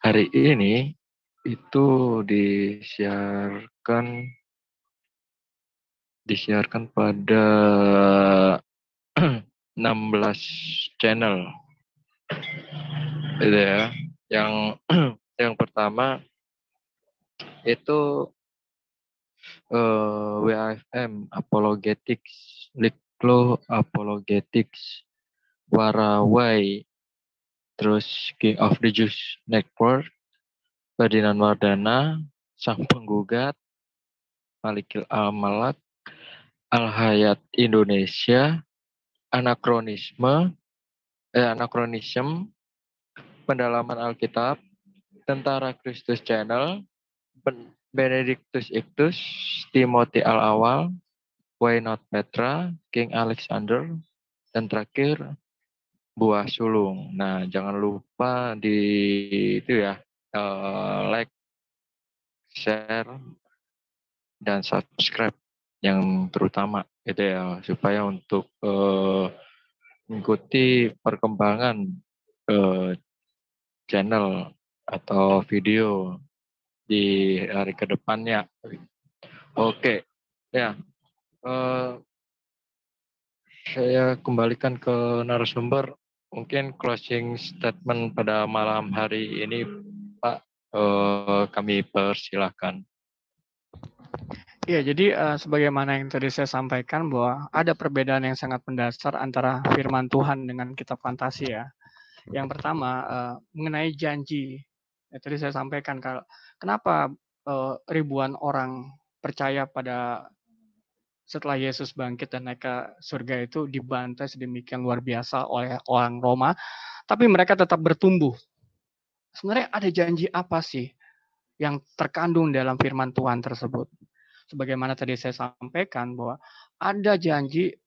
hari ini itu disiarkan pada 16 channel gitu ya. Yang pertama itu WAFM Apologetics, Liklo Apologetics, Warawai, terus King of the Jews Network, Ferdinand Wardana, Sang Penggugat, Malikil Al-Malak, Al-Hayat Indonesia, Anakronisme, Anakronism, Pendalaman Alkitab, Tentara Kristus Channel, Benedictus Ictus, Timothy Al-Awal, Why Not Petra, King Alexander, dan terakhir Buah Sulung. Nah, jangan lupa di itu ya, like, share, dan subscribe yang terutama itu ya, supaya untuk mengikuti perkembangan channel atau video di hari kedepannya. Oke, ya. Saya kembalikan ke narasumber. Mungkin closing statement pada malam hari ini, Pak. Kami persilahkan. Ya, jadi sebagaimana yang tadi saya sampaikan bahwa ada perbedaan yang sangat mendasar antara firman Tuhan dengan kitab fantasi ya. Yang pertama mengenai janji. Ya, tadi saya sampaikan kalau kenapa ribuan orang percaya pada setelah Yesus bangkit dan naik ke surga itu dibantai sedemikian luar biasa oleh orang Roma, tapi mereka tetap bertumbuh. Sebenarnya ada janji apa sih yang terkandung dalam firman Tuhan tersebut? Sebagaimana tadi saya sampaikan bahwa ada janji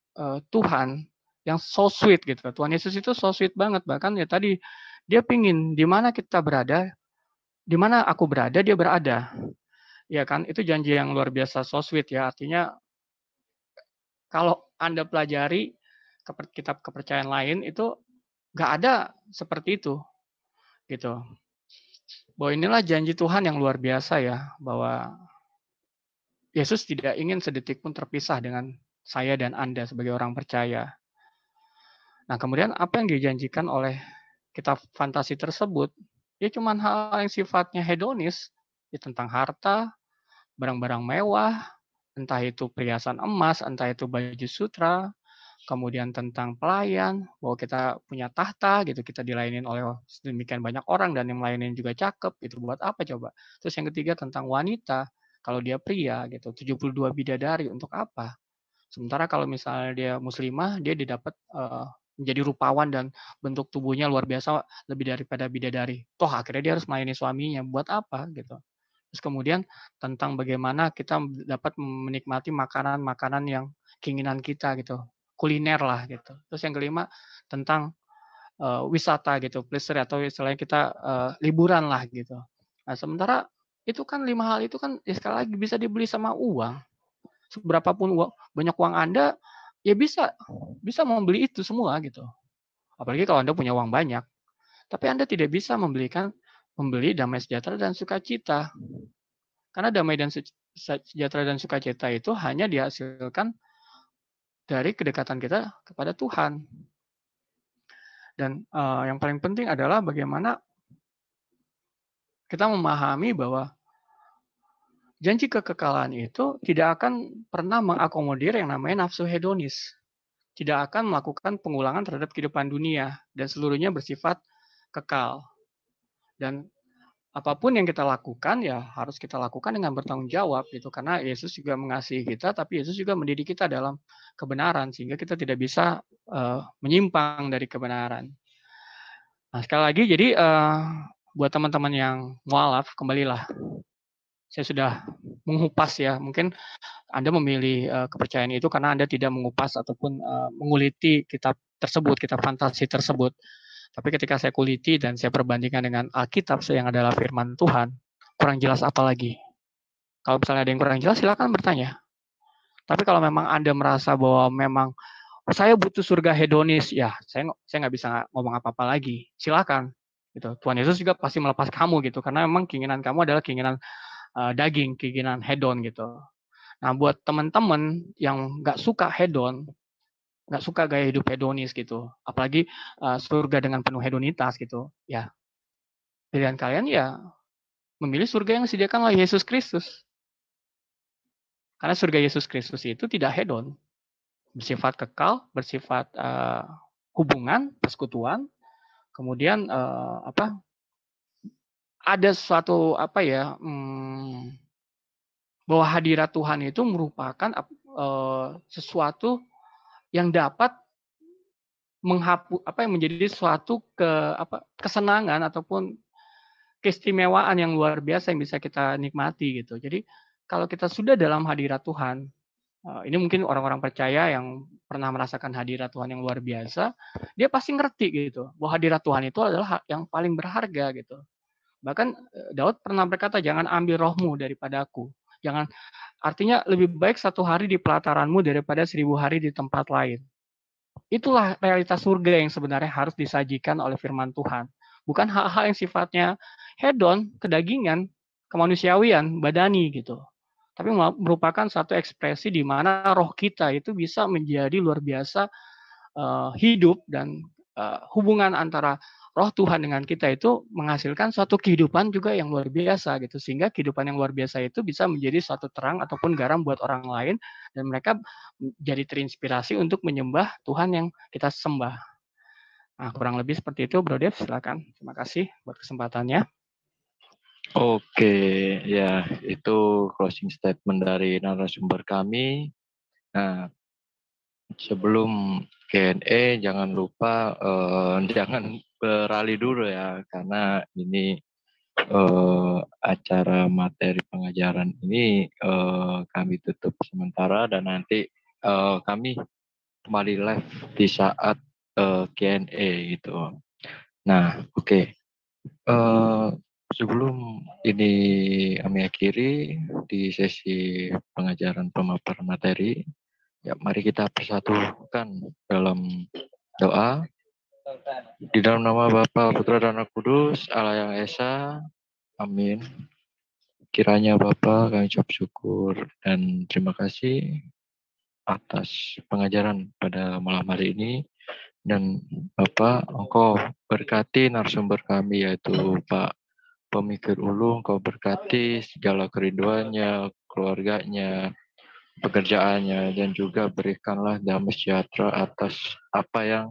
Tuhan yang so sweet gitu. Tuhan Yesus itu so sweet banget, bahkan ya tadi dia pingin di mana kita berada, di mana aku berada dia berada. Ya kan, itu janji yang luar biasa so sweet ya. Artinya kalau Anda pelajari kitab kepercayaan lain itu nggak ada seperti itu gitu. Bahwa inilah janji Tuhan yang luar biasa ya, bahwa Yesus tidak ingin sedetik pun terpisah dengan saya dan Anda sebagai orang percaya. Nah, kemudian apa yang dijanjikan oleh kitab fantasi tersebut? Ya cuma hal yang sifatnya hedonis, ya tentang harta, barang-barang mewah, entah itu perhiasan emas, entah itu baju sutra, kemudian tentang pelayan, bahwa kita punya tahta gitu, kita dilayanin oleh sedemikian banyak orang dan yang lainnya juga cakep, itu buat apa coba? Terus yang ketiga tentang wanita, kalau dia pria gitu, 72 bidadari untuk apa? Sementara kalau misalnya dia muslimah, dia didapat menjadi rupawan dan bentuk tubuhnya luar biasa lebih daripada bidadari. Toh akhirnya dia harus melayani suaminya, buat apa gitu? Terus kemudian tentang bagaimana kita dapat menikmati makanan-makanan yang keinginan kita gitu, kuliner lah gitu. Terus yang kelima tentang wisata gitu, pleasure atau istilahnya kita liburan lah gitu. Nah sementara itu kan 5 hal itu kan ya sekali lagi bisa dibeli sama uang. Seberapapun banyak uang Anda, ya bisa membeli itu semua gitu. Apalagi kalau Anda punya uang banyak. Tapi Anda tidak bisa membeli damai sejahtera dan sukacita. Karena damai dan sejahtera dan sukacita itu hanya dihasilkan dari kedekatan kita kepada Tuhan. Dan yang paling penting adalah bagaimana kita memahami bahwa janji kekekalan itu tidak akan pernah mengakomodir yang namanya nafsu hedonis. Tidak akan melakukan pengulangan terhadap kehidupan dunia dan seluruhnya bersifat kekal. Dan apapun yang kita lakukan ya harus kita lakukan dengan bertanggung jawab gitu, karena Yesus juga mengasihi kita, tapi Yesus juga mendidik kita dalam kebenaran sehingga kita tidak bisa menyimpang dari kebenaran. Nah, sekali lagi jadi buat teman-teman yang mualaf, kembalilah. Saya sudah mengupas ya, mungkin Anda memilih kepercayaan itu karena Anda tidak mengupas ataupun menguliti kitab tersebut, kitab fantasi tersebut. Tapi ketika saya kuliti dan saya perbandingkan dengan Alkitab yang adalah firman Tuhan, kurang jelas apa lagi? Kalau misalnya ada yang kurang jelas, silakan bertanya. Tapi kalau memang Anda merasa bahwa memang saya butuh surga hedonis, ya saya nggak bisa ngomong apa-apa lagi. Silakan. Gitu. Tuhan Yesus juga pasti melepas kamu gitu, karena memang keinginan kamu adalah keinginan daging, keinginan hedon gitu. Nah, buat teman-teman yang nggak suka hedon, nggak suka gaya hidup hedonis gitu, apalagi surga dengan penuh hedonitas gitu, ya pilihan kalian ya memilih surga yang disediakan oleh Yesus Kristus. Karena surga Yesus Kristus itu tidak hedon, bersifat kekal, bersifat hubungan, persekutuan, kemudian ada suatu bahwa hadirat Tuhan itu merupakan sesuatu yang dapat menjadi suatu kesenangan ataupun keistimewaan yang luar biasa yang bisa kita nikmati gitu. Jadi kalau kita sudah dalam hadirat Tuhan, ini mungkin orang-orang percaya yang pernah merasakan hadirat Tuhan yang luar biasa, dia pasti ngerti gitu bahwa hadirat Tuhan itu adalah yang paling berharga gitu. Bahkan Daud pernah berkata, jangan ambil rohmu daripada aku. Jangan, artinya lebih baik 1 hari di pelataranmu daripada 1000 hari di tempat lain. Itulah realitas surga yang sebenarnya harus disajikan oleh firman Tuhan. Bukan hal-hal yang sifatnya hedon, kedagingan, kemanusiawian, badani gitu. Tapi merupakan satu ekspresi di mana roh kita itu bisa menjadi luar biasa hidup dan hubungan antara roh Tuhan dengan kita itu menghasilkan suatu kehidupan juga yang luar biasa gitu, sehingga kehidupan yang luar biasa itu bisa menjadi suatu terang ataupun garam buat orang lain dan mereka jadi terinspirasi untuk menyembah Tuhan yang kita sembah. Nah, kurang lebih seperti itu, Bro Dev, silakan. Terima kasih buat kesempatannya. Oke, ya itu closing statement dari narasumber kami. Nah, sebelum Q&A jangan lupa jangan beralih dulu ya, karena ini acara materi pengajaran ini kami tutup sementara dan nanti kami kembali live di saat Q&A gitu. Nah, oke. Sebelum ini kami akhiri di sesi pengajaran pemaparan materi, ya mari kita persatukan dalam doa. Di dalam nama Bapa, Putra, dan Roh Kudus, Allah yang Esa, amin. Kiranya Bapa kami ucap syukur dan terima kasih atas pengajaran pada malam hari ini. Dan Bapak, Engkau berkati narasumber kami yaitu Pak Pemikir Ulu, Engkau berkati segala kerinduannya, keluarganya, pekerjaannya, dan juga berikanlah damai sejahtera atas apa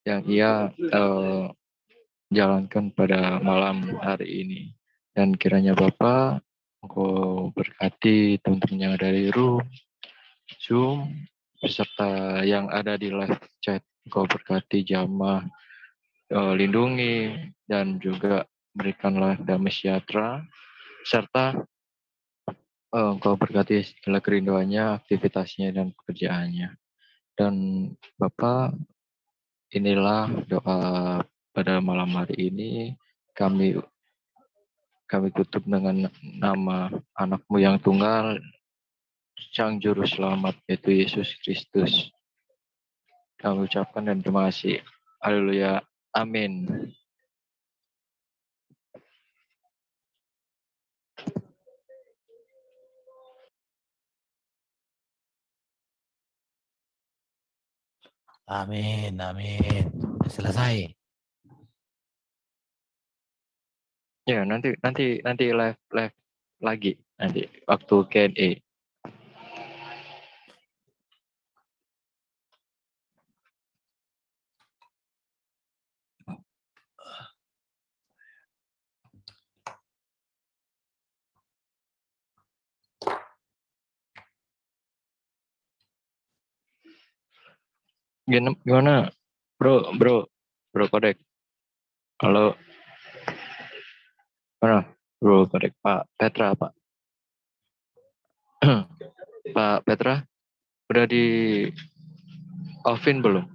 yang ia jalankan pada malam hari ini. Dan kiranya Bapak, Engkau berkati teman-teman yang ada di room, Zoom, beserta yang ada di live chat. Engkau berkati jamaah, lindungi, dan juga berikanlah damai sejahtera, serta Engkau berkati segala kerinduannya, aktivitasnya, dan pekerjaannya. Dan Bapak, inilah doa pada malam hari ini. Kami tutup dengan nama anakmu yang tunggal, Sang Juru Selamat, yaitu Yesus Kristus. Kami ucapkan dan terima kasih. Haleluya. Amin. Amin, amin. Selesai. Ya, nanti live lagi nanti waktu Q&A. Gimana, bro Kodek? Halo, mana, bro Kodek? Pak Petra, Pak Petra, udah di offin belum?